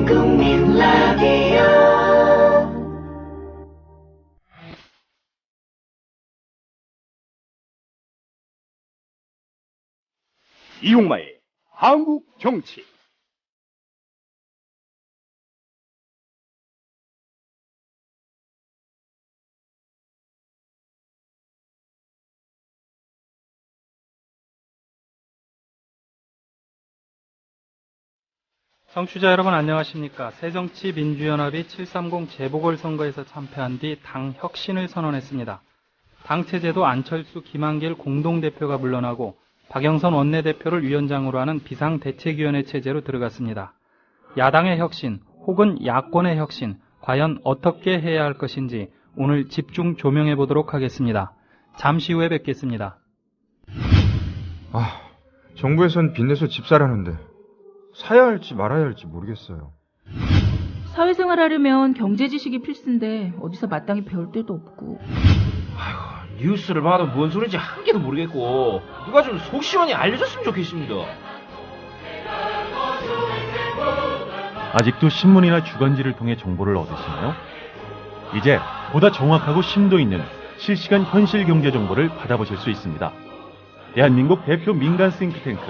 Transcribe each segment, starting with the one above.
국민 라디오 이용마의 한국 정치. 청취자 여러분 안녕하십니까. 새정치민주연합이 730 재보궐선거에서 참패한 뒤 당 혁신을 선언했습니다. 당 체제도 안철수, 김한길 공동대표가 물러나고 박영선 원내대표를 위원장으로 하는 비상대책위원회 체제로 들어갔습니다. 야당의 혁신 혹은 야권의 혁신 과연 어떻게 해야 할 것인지 오늘 집중 조명해 보도록 하겠습니다. 잠시 후에 뵙겠습니다. 정부에선 빚내서 집 사라는데 사야 할지 말아야 할지 모르겠어요. 사회생활 하려면 경제 지식이 필수인데 어디서 마땅히 배울 데도 없고. 뉴스를 봐도 뭔 소리인지 한 개도 모르겠고 누가 좀 속 시원히 알려줬으면 좋겠습니다. 아직도 신문이나 주간지를 통해 정보를 얻으시나요? 이제 보다 정확하고 심도 있는 실시간 현실 경제 정보를 받아보실 수 있습니다. 대한민국 대표 민간 싱크탱크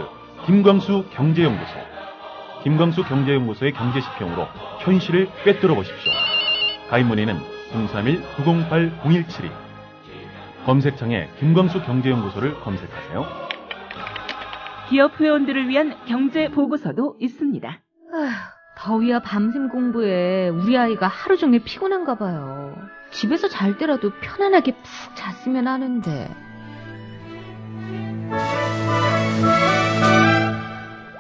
김광수 경제연구소. 김광수 경제연구소의 경제시평으로 현실을 꿰뚫어 보십시오. 가입 문의는 031-908-0172. 검색창에 김광수 경제연구소를 검색하세요. 기업 회원들을 위한 경제 보고서도 있습니다. 더위야 밤샘 공부에 우리 아이가 하루 종일 피곤한가 봐요. 집에서 잘 때라도 편안하게 푹 잤으면 하는데.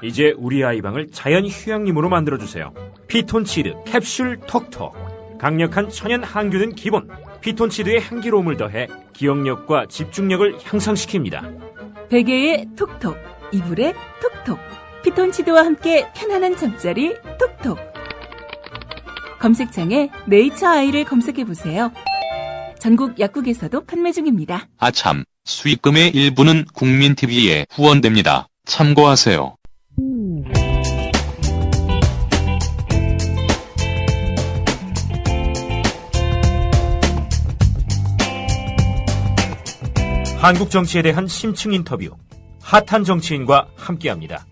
이제 우리 아이방을 자연 휴양림으로 만들어주세요. 피톤치드 캡슐 톡톡. 강력한 천연 항균은 기본. 피톤치드의 향기로움을 더해 기억력과 집중력을 향상시킵니다. 베개의 톡톡, 이불의 톡톡. 피톤치드와 함께 편안한 잠자리 톡톡. 검색창에 네이처 아이를 검색해보세요. 전국 약국에서도 판매 중입니다. 아참, 수익금의 일부는 국민TV에 후원됩니다. 참고하세요. 한국 정치에 대한 심층 인터뷰, 핫한 정치인과 함께합니다.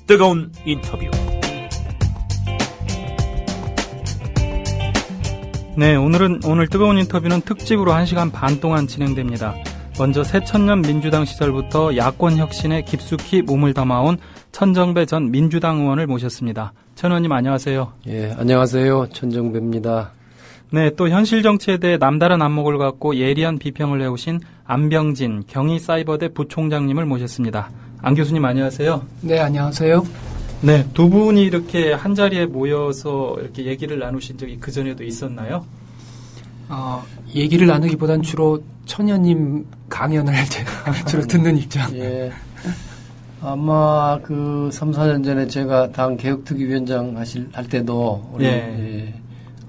뜨거운 인터뷰. 네, 오늘 뜨거운 인터뷰는 특집으로 1시간 반 동안 진행됩니다. 먼저 새천년 민주당 시절부터 야권 혁신에 깊숙이 몸을 담아온 천정배 전 민주당 의원을 모셨습니다. 천 의원님 안녕하세요. 예, 안녕하세요. 천정배입니다. 네, 또 현실 정치에 대해 남다른 안목을 갖고 예리한 비평을 해오신 안병진 경희사이버대 부총장님을 모셨습니다. 안 교수님 안녕하세요. 네, 안녕하세요. 네, 두 분이 이렇게 한 자리에 모여서 이렇게 얘기를 나누신 적이 그 전에도 있었나요? 얘기를 나누기보단 주로 천연님 강연을 제가 주로 듣는 입장. 예. 아마 3, 4년 전에 제가 당 개혁특위위원장 할 때도 우리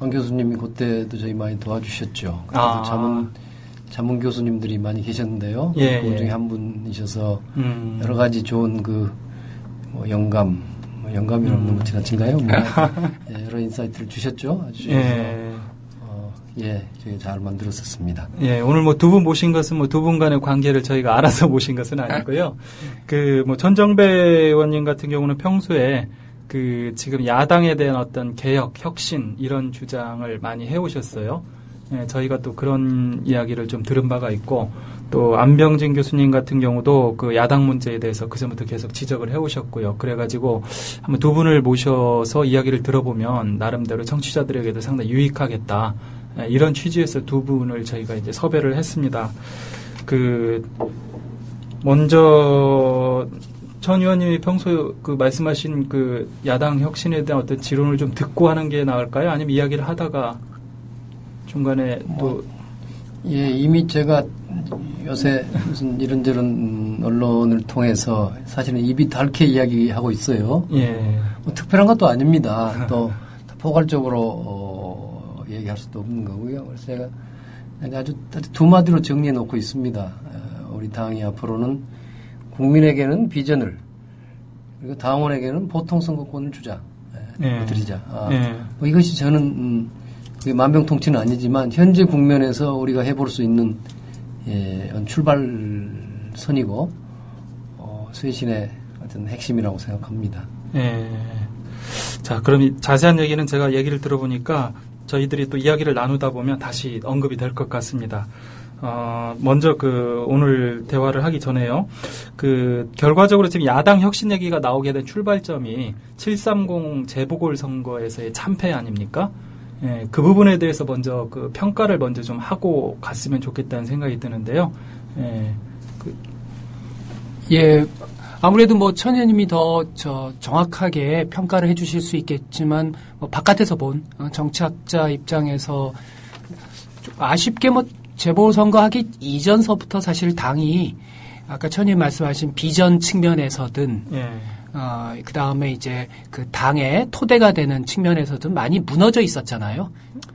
안 교수님이 그때도 저희 많이 도와주셨죠. 자문 교수님들이 많이 계셨는데요. 예, 그 중에 한 분이셔서 여러 가지 좋은 영감이라면 너무 지나친가요? 여러 인사이트를 주셨죠. 아주 저희가 잘 만들었었습니다. 예, 오늘 두 분 모신 것은 두 분 간의 관계를 저희가 알아서 모신 것은 아니고요. 천정배 의원님 같은 경우는 평소에 지금 야당에 대한 어떤 개혁, 혁신 이런 주장을 많이 해오셨어요. 예, 저희가 또 그런 이야기를 좀 들은 바가 있고, 또 안병진 교수님 같은 경우도 야당 문제에 대해서 그전부터 계속 지적을 해오셨고요. 그래가지고 한번 두 분을 모셔서 이야기를 들어보면 나름대로 청취자들에게도 상당히 유익하겠다. 예, 이런 취지에서 두 분을 저희가 이제 섭외를 했습니다. 먼저 천 의원님이 평소 말씀하신 야당 혁신에 대한 어떤 지론을 좀 듣고 하는 게 나을까요? 아니면 이야기를 하다가 중간에 이미 제가 요새 무슨 이런저런 언론을 통해서 사실은 입이 닳게 이야기하고 있어요. 예. 특별한 것도 아닙니다. 또 포괄적으로 얘기할 수도 없는 거고요. 그래서 제가 아주 두 마디로 정리해 놓고 있습니다. 우리 당이 앞으로는 국민에게는 비전을, 그리고 당원에게는 보통 선거권을 주자. 드리자. 뭐 이것이 저는 그게 만병통치는 아니지만 현재 국면에서 우리가 해볼 수 있는 출발선이고 쇄신의 어떤 핵심이라고 생각합니다. 자, 그럼 이 자세한 얘기는 제가 얘기를 들어보니까 저희들이 또 이야기를 나누다 보면 다시 언급이 될 것 같습니다. 먼저 오늘 대화를 하기 전에요. 결과적으로 지금 야당 혁신 얘기가 나오게 된 출발점이 730 재보궐선거에서의 참패 아닙니까? 그 부분에 대해서 먼저 평가를 먼저 좀 하고 갔으면 좋겠다는 생각이 드는데요. 아무래도 뭐 천연님이 더 정확하게 평가를 해주실 수 있겠지만 바깥에서 본 정치학자 입장에서 좀 아쉽게 재보궐선거 하기 이전서부터 사실 당이 아까 천연님 말씀하신 비전 측면에서든 그 다음에 이제 그 당의 토대가 되는 측면에서든 많이 무너져 있었잖아요.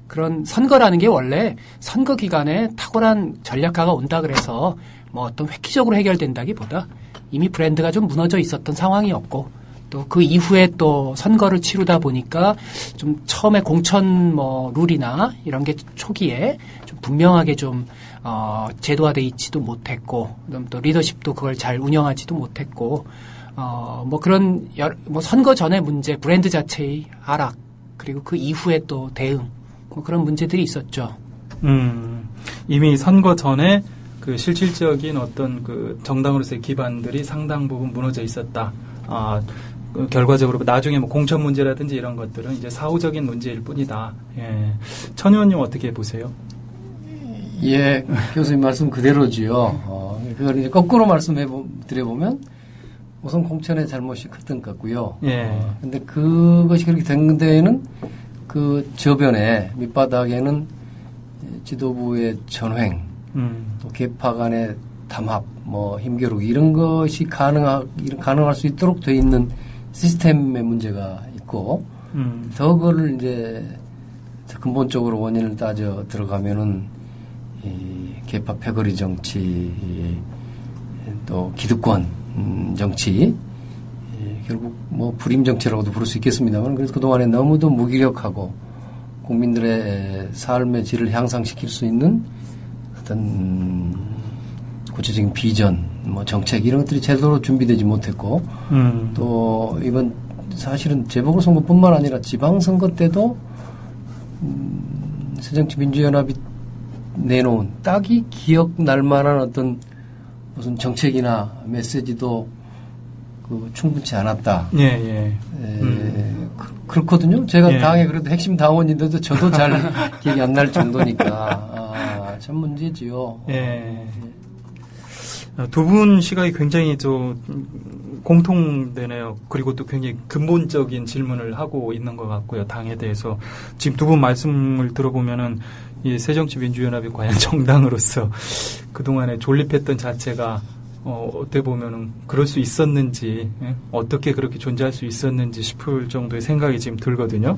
그런 선거라는 게 원래 선거 기간에 탁월한 전략가가 온다 그래서 어떤 획기적으로 해결된다기보다 이미 브랜드가 좀 무너져 있었던 상황이었고 또 그 이후에 또 선거를 치르다 보니까 좀 처음에 공천 룰이나 이런 게 초기에 좀 분명하게 좀 제도화돼 있지도 못했고 또 리더십도 그걸 잘 운영하지도 못했고 그런 선거 전의 문제, 브랜드 자체의 하락 그리고 그 이후에 또 대응 그런 문제들이 있었죠. 이미 선거 전에 실질적인 어떤 정당으로서의 기반들이 상당 부분 무너져 있었다. 결과적으로 나중에 공천 문제라든지 이런 것들은 이제 사후적인 문제일 뿐이다. 천 의원님 어떻게 보세요? 교수님 말씀 그대로지요. 그걸 이제 거꾸로 드려보면 우선 공천의 잘못이 컸던 것 같고요. 근데 그것이 그렇게 된 데에는 그 저변에 밑바닥에는 지도부의 전횡, 또 계파 간의 담합, 힘겨루기 이런 것이 가능할 수 있도록 돼 있는 시스템의 문제가 있고 더 그걸 이제 근본적으로 원인을 따져 들어가면은 이 계파 패거리 정치, 또 기득권 정치, 결국 불임 정치라고도 부를 수 있겠습니다만 그래서 그동안에 너무도 무기력하고 국민들의 삶의 질을 향상시킬 수 있는 어떤 구체적인 비전, 정책 이런 것들이 제대로 준비되지 못했고 또 이번 사실은 재보궐선거뿐만 아니라 지방선거 때도 새정치민주연합이 내놓은 딱히 기억날 만한 어떤 무슨 정책이나 메시지도 충분치 않았다. 그렇거든요. 제가 당에 그래도 핵심 당원인데도 저도 잘 기억이 안 날 정도니까 참 문제지요. 두 분 시각이 굉장히 공통되네요. 그리고 또 굉장히 근본적인 질문을 하고 있는 것 같고요. 당에 대해서 지금 두 분 말씀을 들어보면은 이 새정치민주연합이 과연 정당으로서 그동안에 존립했던 자체가 어떻게 보면은 그럴 수 있었는지, 어떻게 그렇게 존재할 수 있었는지 싶을 정도의 생각이 지금 들거든요.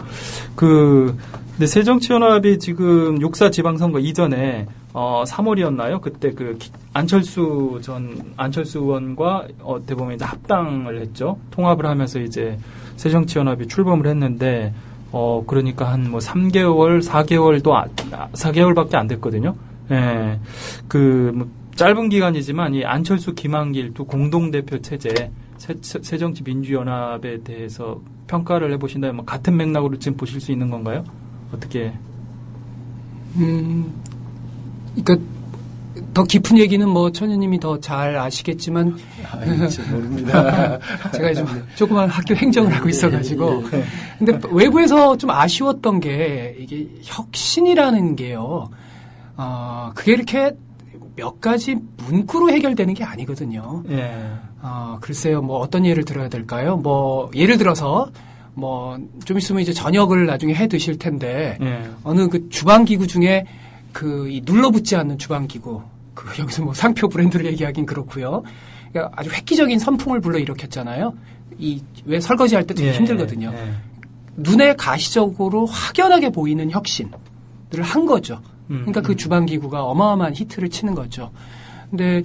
근데 새정치연합이 지금 6.4 지방선거 이전에 3월이었나요? 그때 안철수 의원과 어떻게 보면 이제 합당을 했죠. 통합을 하면서 이제 새정치연합이 출범을 했는데, 그러니까 한 3개월, 4개월밖에 안 됐거든요. 짧은 기간이지만 이 안철수, 김한길 두 공동대표 체제, 새정치민주연합에 대해서 평가를 해보신다면 같은 맥락으로 지금 보실 수 있는 건가요? 어떻게? 그러니까 더 깊은 얘기는 천 의원님이 더 잘 아시겠지만 모릅니다. 제가 좀 조그만 학교 행정을 하고 있어가지고 근데 외부에서 좀 아쉬웠던 게 이게 혁신이라는 게요. 그게 이렇게 몇 가지 문구로 해결되는 게 아니거든요. 글쎄요, 어떤 예를 들어야 될까요? 예를 들어서, 좀 있으면 이제 저녁을 나중에 해 드실 텐데, 어느 주방기구 중에 이 눌러붙지 않는 주방기구, 여기서 상표 브랜드를 얘기하긴 그렇고요. 그러니까 아주 획기적인 선풍을 불러일으켰잖아요. 왜 설거지 할 때 되게 힘들거든요. 눈에 가시적으로 확연하게 보이는 혁신들을 한 거죠. 그러니까 그 주방기구가 어마어마한 히트를 치는 거죠. 근데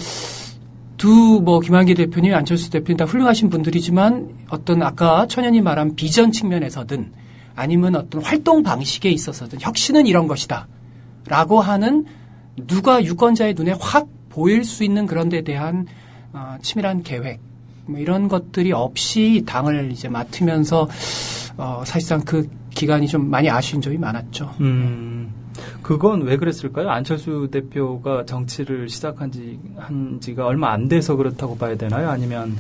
김한기 대표님, 안철수 대표님 다 훌륭하신 분들이지만 어떤 아까 천연이 말한 비전 측면에서든 아니면 어떤 활동 방식에 있어서든 혁신은 이런 것이다. 라고 하는 누가 유권자의 눈에 확 보일 수 있는 그런 데 대한 치밀한 계획, 뭐 이런 것들이 없이 당을 이제 맡으면서 사실상 그 기간이 좀 많이 아쉬운 점이 많았죠. 그건 왜 그랬을까요? 안철수 대표가 정치를 시작한 지가 얼마 안 돼서 그렇다고 봐야 되나요? 아니면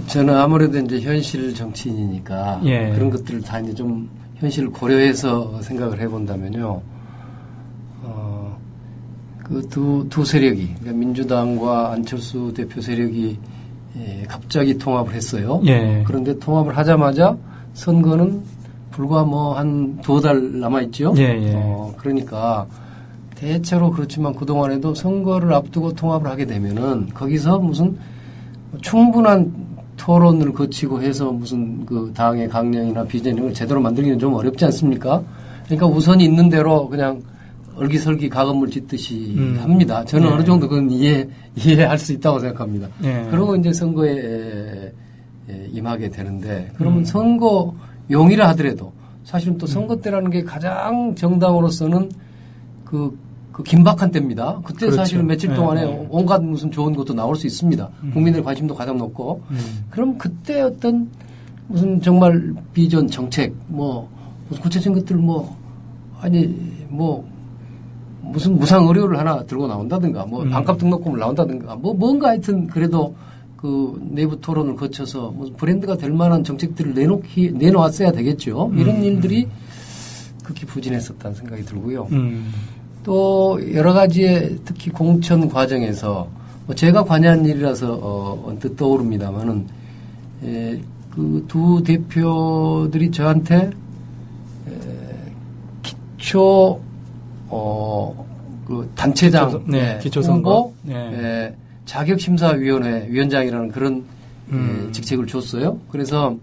저는 아무래도 이제 현실 정치인이니까 예. 그런 것들을 다 이제 좀 현실을 고려해서 생각을 해본다면요. 그 두 세력이, 그러니까 민주당과 안철수 대표 세력이 갑자기 통합을 했어요. 예. 그런데 통합을 하자마자 선거는 불과 뭐 한 2달 남아있죠. 예. 그러니까 대체로 그렇지만 그동안에도 선거를 앞두고 통합을 하게 되면은 거기서 무슨 충분한 토론을 거치고 해서 무슨 그 당의 강령이나 비전 이런 걸 제대로 만들기는 좀 어렵지 않습니까? 그러니까 우선이 있는 대로 그냥 얼기설기 가건물 짓듯이 합니다. 저는 예. 어느 정도 그건 이해할 수 있다고 생각합니다. 예. 그리고 이제 선거에 임하게 되는데 그러면 선거용이라 하더라도 사실은 또 선거 때라는 게 가장 정당으로서는 그 긴박한 때입니다. 그때 그렇죠. 사실은 며칠 동안에 네. 온갖 무슨 좋은 것도 나올 수 있습니다. 국민들의 관심도 가장 높고. 그럼 그때 어떤 무슨 정말 비전 정책 뭐 무슨 구체적인 것들 무슨 무상 의료를 하나 들고 나온다든가 뭐 반값 등록금을 나온다든가 뭐 뭔가 하여튼 그래도 그 내부 토론을 거쳐서 무슨 브랜드가 될 만한 정책들을 내놓았어야 되겠죠. 이런 일들이 극히 부진했었다는 생각이 들고요. 또 여러 가지의 특히 공천 과정에서 뭐 제가 관여한 일이라서 언뜻 떠오릅니다만은 그 두 대표들이 저한테 기초 그 단체장 기초선거 후보 자격심사위원회 위원장이라는 그런 직책을 줬어요. 그래서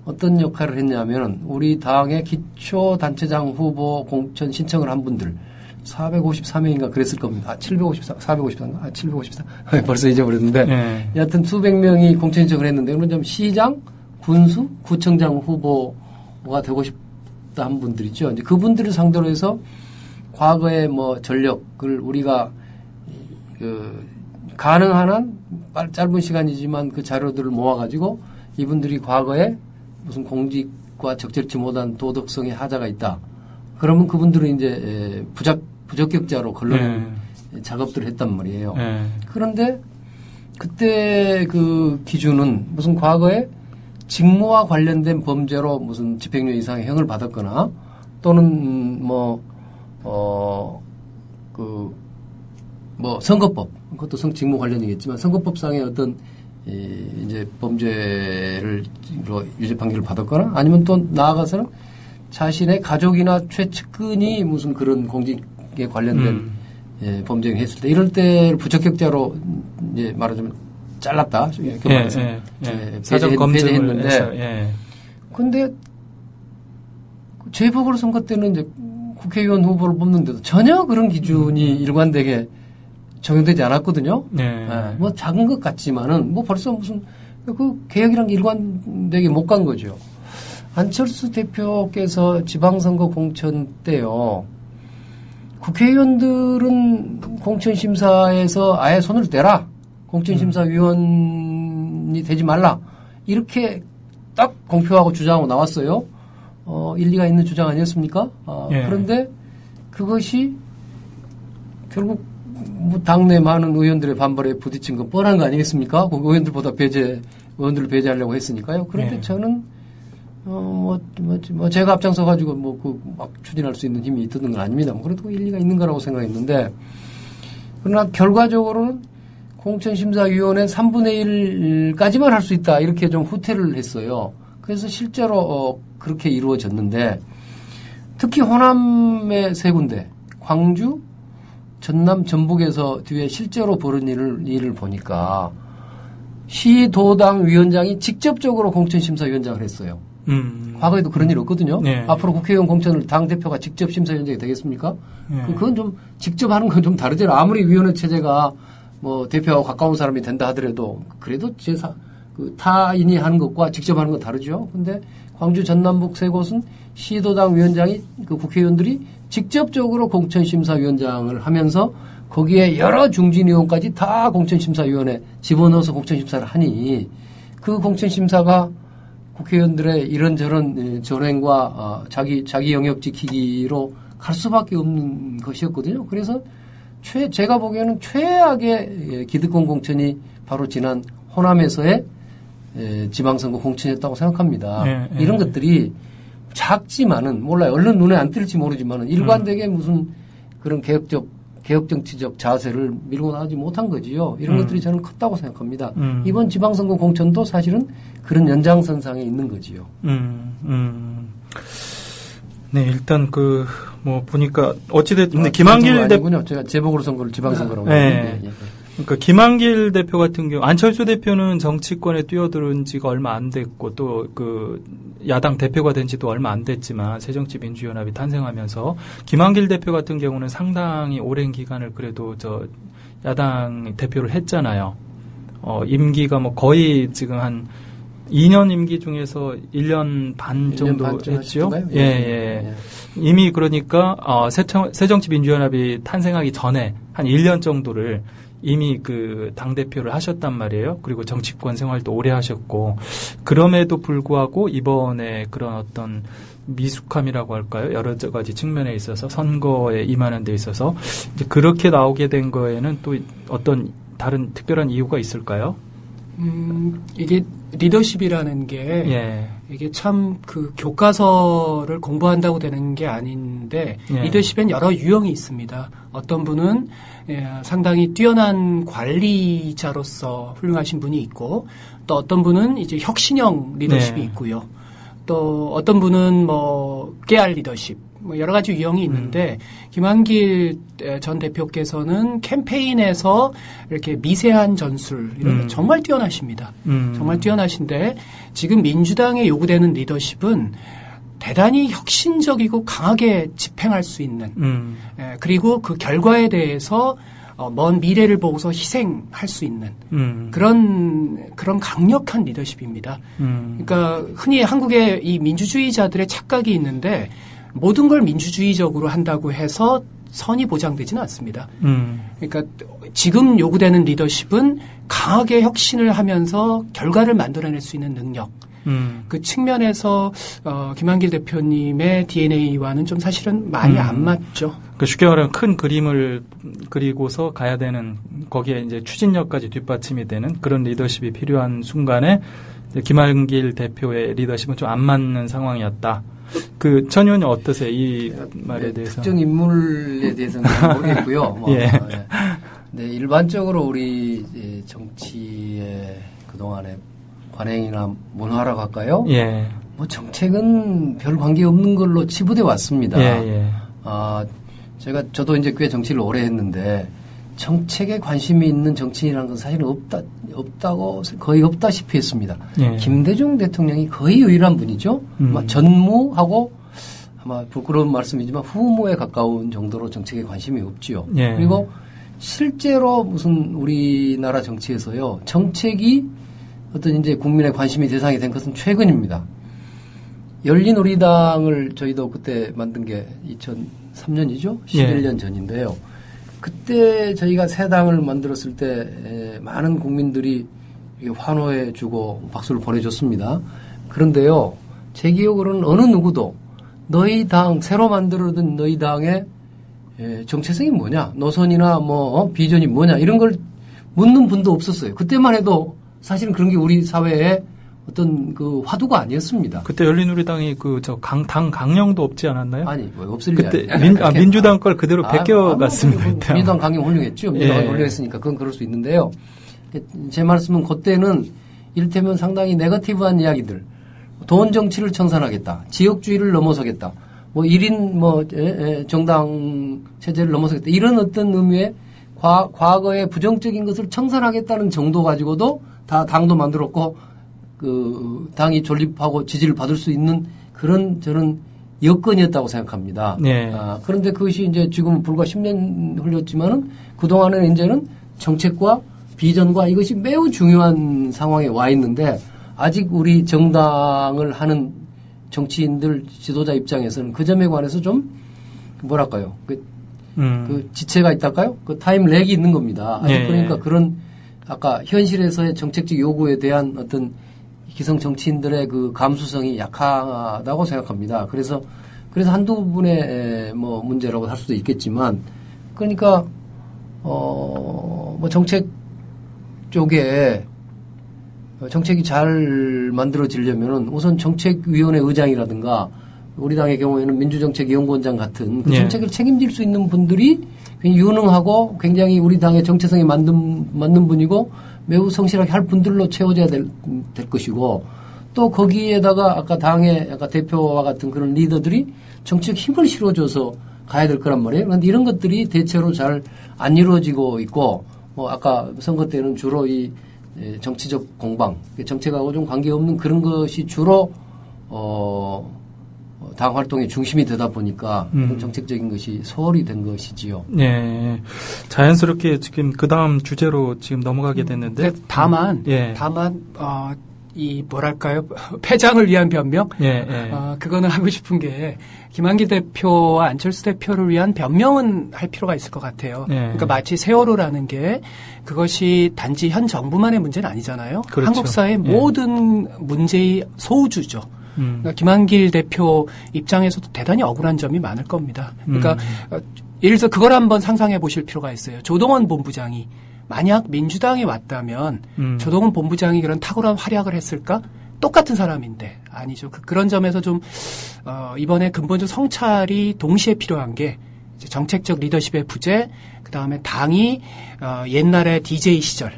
어떤 역할을 했냐면 우리 당의 기초단체장 후보 공천 신청을 한 분들 453명인가 그랬을 겁니다. 454인가? 754. 벌써 잊어버렸는데 여하튼 수백 명이 공천 신청을 했는데 그러면 좀 시장, 군수, 구청장 후보가 되고 싶다 한 분들이죠. 이제 그분들을 상대로 해서 과거의 뭐 전력을 우리가 가능한 한 짧은 시간이지만 그 자료들을 모아가지고 이분들이 과거에 무슨 공직과 적절치 못한 도덕성의 하자가 있다. 그러면 그분들은 이제 부적격자로 걸러낸 작업들을 했단 말이에요. 그런데 그때 그 기준은 무슨 과거에 직무와 관련된 범죄로 무슨 집행유예 이상의 형을 받았거나 또는 선거법, 그것도 직무 관련이겠지만 선거법상의 어떤 이제 범죄를 유죄 판결을 받았거나 아니면 또 나아가서는 자신의 가족이나 최측근이 무슨 그런 공직에 관련된 범죄를 했을 때 이럴 때 부적격자로 이제 말하자면 잘랐다. 사전 검증을 해서. 근데 재보궐선거 때는 이제 국회의원 후보를 뽑는데도 전혀 그런 기준이 일관되게 적용되지 않았거든요. 뭐 작은 것 같지만은 뭐 벌써 무슨 그 개혁이란 게 일관되게 못 간 거죠. 안철수 대표께서 지방선거 공천 때요. 국회의원들은 공천심사에서 아예 손을 떼라. 공천심사위원이 되지 말라. 이렇게 딱 공표하고 주장하고 나왔어요. 일리가 있는 주장 아니었습니까? 그런데 그것이 결국 뭐 당내 많은 의원들의 반발에 부딪힌 건 뻔한 거 아니겠습니까? 의원들보다 의원들을 배제하려고 했으니까요. 그런데 저는 제가 앞장서 가지고 막 추진할 수 있는 힘이 있던 건 아닙니다. 그래도 일리가 있는 거라고 생각했는데 그러나 결과적으로는 공천심사위원회 3분의 1까지만 할 수 있다 이렇게 좀 후퇴를 했어요. 그래서 실제로 그렇게 이루어졌는데 특히 호남의 세 군데 광주, 전남, 전북에서 뒤에 실제로 벌어진 일을 보니까 시도당 위원장이 직접적으로 공천심사위원장을 했어요. 과거에도 그런 일 없거든요. 앞으로 국회의원 공천을 당대표가 직접 심사위원장이 되겠습니까? 그건 좀 직접 하는 건 좀 다르잖아요. 아무리 위원회 체제가 뭐 대표하고 가까운 사람이 된다 하더라도 그래도 타인이 하는 것과 직접 하는 건 다르죠. 근데 광주 전남북 세 곳은 시도당 위원장이 그 국회의원들이 직접적으로 공천심사위원장을 하면서 거기에 여러 중진의원까지 다 공천심사위원회 집어넣어서 공천심사를 하니 그 공천심사가 국회의원들의 이런저런 전횡과 자기 영역 지키기로 갈 수밖에 없는 것이었거든요. 그래서 제가 보기에는 최악의 기득권 공천이 바로 지난 호남에서의 지방선거 공천이었다고 생각합니다. 이런 것들이 작지만은 몰라요. 얼른 눈에 안 띌지 모르지만은 일관되게 무슨 그런 개혁 정치적 자세를 밀고 나가지 못한 거지요. 이런 것들이 저는 컸다고 생각합니다. 이번 지방선거 공천도 사실은 그런 연장선상에 있는 거지요. 네, 일단 보니까 어찌됐든 김한길 아니군요. 제가 재보궐 선거를 지방선거라고. 네. 그러니까 김한길 대표 같은 경우 안철수 대표는 정치권에 뛰어들은 지가 얼마 안 됐고 또 야당 대표가 된 지도 얼마 안 됐지만 새정치민주연합이 탄생하면서 김한길 대표 같은 경우는 상당히 오랜 기간을 그래도 야당 대표를 했잖아요. 임기가 거의 지금 한 2년 임기 중에서 1년 반 정도 했죠. 예. 이미 그러니까 새정치민주연합이 탄생하기 전에 한 1년 정도를 이미 당대표를 하셨단 말이에요. 그리고 정치권 생활도 오래 하셨고, 그럼에도 불구하고 이번에 그런 어떤 미숙함이라고 할까요? 여러 가지 측면에 있어서 선거에 임하는 데 있어서 이제 그렇게 나오게 된 거에는 또 어떤 다른 특별한 이유가 있을까요? 이게 리더십이라는 게 이게 참 교과서를 공부한다고 되는 게 아닌데 리더십엔 여러 유형이 있습니다. 어떤 분은 상당히 뛰어난 관리자로서 훌륭하신 분이 있고 또 어떤 분은 이제 혁신형 리더십이 있고요. 또 어떤 분은 깨알 리더십 여러 가지 유형이 있는데 김한길 전 대표께서는 캠페인에서 이렇게 미세한 전술 이런 정말 뛰어나십니다. 정말 뛰어나신데 지금 민주당에 요구되는 리더십은 대단히 혁신적이고 강하게 집행할 수 있는 그리고 그 결과에 대해서 먼 미래를 보고서 희생할 수 있는 그런 강력한 리더십입니다. 그러니까 흔히 한국의 이 민주주의자들의 착각이 있는데 모든 걸 민주주의적으로 한다고 해서 선이 보장되지는 않습니다. 그러니까 지금 요구되는 리더십은 강하게 혁신을 하면서 결과를 만들어낼 수 있는 능력. 그 측면에서 김한길 대표님의 DNA와는 좀 사실은 많이 안 맞죠. 쉽게 말하면 큰 그림을 그리고서 가야 되는 거기에 이제 추진력까지 뒷받침이 되는 그런 리더십이 필요한 순간에 김한길 대표의 리더십은 좀 안 맞는 상황이었다. 천 의원님 어떠세요? 이 말에 대해서? 특정 인물에 대해서는 모르겠고요. 네, 일반적으로 우리 정치의 그동안의 관행이나 문화라고 할까요? 정책은 별 관계 없는 걸로 치부돼 왔습니다. 저도 이제 꽤 정치를 오래 했는데 정책에 관심이 있는 정치인이라는 건 사실은 없다고 거의 없다시피 했습니다. 김대중 대통령이 거의 유일한 분이죠. 전무하고 아마 부끄러운 말씀이지만 후무에 가까운 정도로 정책에 관심이 없지요. 그리고 실제로 무슨 우리나라 정치에서요 정책이 어떤 이제 국민의 관심이 대상이 된 것은 최근입니다. 열린우리당을 저희도 그때 만든 게 2003년이죠. 11년 전인데요. 그때 저희가 새 당을 만들었을 때 많은 국민들이 환호해 주고 박수를 보내줬습니다. 그런데요, 제 기억으로는 어느 누구도 너희 당, 새로 만들어둔 너희 당의 정체성이 뭐냐, 노선이나 비전이 뭐냐, 이런 걸 묻는 분도 없었어요. 그때만 해도 사실은 그런 게 우리 사회에 어떤 화두가 아니었습니다. 그때 열린우리당이 당 강령도 없지 않았나요? 아니, 없을 리 그때 민주당 걸 그대로 베껴갔습니다. 민주당 강령 훌륭했죠. 민주당이 훌륭했으니까 그건 그럴 수 있는데요. 제 말씀은 그때는 이를테면 상당히 네거티브한 이야기들, 돈 정치를 청산하겠다, 지역주의를 넘어서겠다, 1인 정당 체제를 넘어서겠다, 이런 어떤 의미의 과거의 부정적인 것을 청산하겠다는 정도 가지고도 다 당도 만들었고 당이 존립하고 지지를 받을 수 있는 그런 저는 여건이었다고 생각합니다. 그런데 그것이 이제 지금 불과 10년 흘렸지만은 그동안에는 이제는 정책과 비전과 이것이 매우 중요한 상황에 와 있는데 아직 우리 정당을 하는 정치인들 지도자 입장에서는 그 점에 관해서 좀 뭐랄까요? 그 지체가 있달까요? 그 타임 렉이 있는 겁니다. 아직 그러니까 그런 아까 현실에서의 정책적 요구에 대한 어떤 기성 정치인들의 그 감수성이 약하다고 생각합니다. 그래서 한두 분의 뭐 문제라고 할 수도 있겠지만 그러니까 뭐 정책 쪽에 정책이 잘 만들어지려면은 우선 정책위원회 의장이라든가 우리 당의 경우에는 민주정책연구원장 같은 그 정책을 책임질 수 있는 분들이 굉장히 유능하고 굉장히 우리 당의 정체성에 맞는 분이고 매우 성실하게 할 분들로 채워져야 될 것이고 또 거기에다가 아까 당의 아까 대표와 같은 그런 리더들이 정치적 힘을 실어줘서 가야 될 거란 말이에요. 그런데 이런 것들이 대체로 잘 안 이루어지고 있고 뭐 아까 선거 때는 주로 이 정치적 공방, 정책하고 좀 관계없는 그런 것이 주로 당 활동의 중심이 되다 보니까 정책적인 것이 소홀히 된 것이지요. 네, 자연스럽게 지금 그 다음 주제로 지금 넘어가게 됐는데 다만 이 뭐랄까요 패장을 위한 변명 그거는 하고 싶은 게 김한길 대표와 안철수 대표를 위한 변명은 할 필요가 있을 것 같아요. 그러니까 마치 세월호라는 게 그것이 단지 현 정부만의 문제는 아니잖아요. 그렇죠. 한국 사회의 모든 문제의 소우주죠. 그러니까 김한길 대표 입장에서도 대단히 억울한 점이 많을 겁니다. 그러니까 예를 들어서 그걸 한번 상상해 보실 필요가 있어요. 조동원 본부장이 만약 민주당에 왔다면 조동원 본부장이 그런 탁월한 활약을 했을까? 똑같은 사람인데 아니죠. 그런 점에서 좀 이번에 근본적 성찰이 동시에 필요한 게 이제 정책적 리더십의 부재, 그 다음에 당이 옛날에 DJ 시절,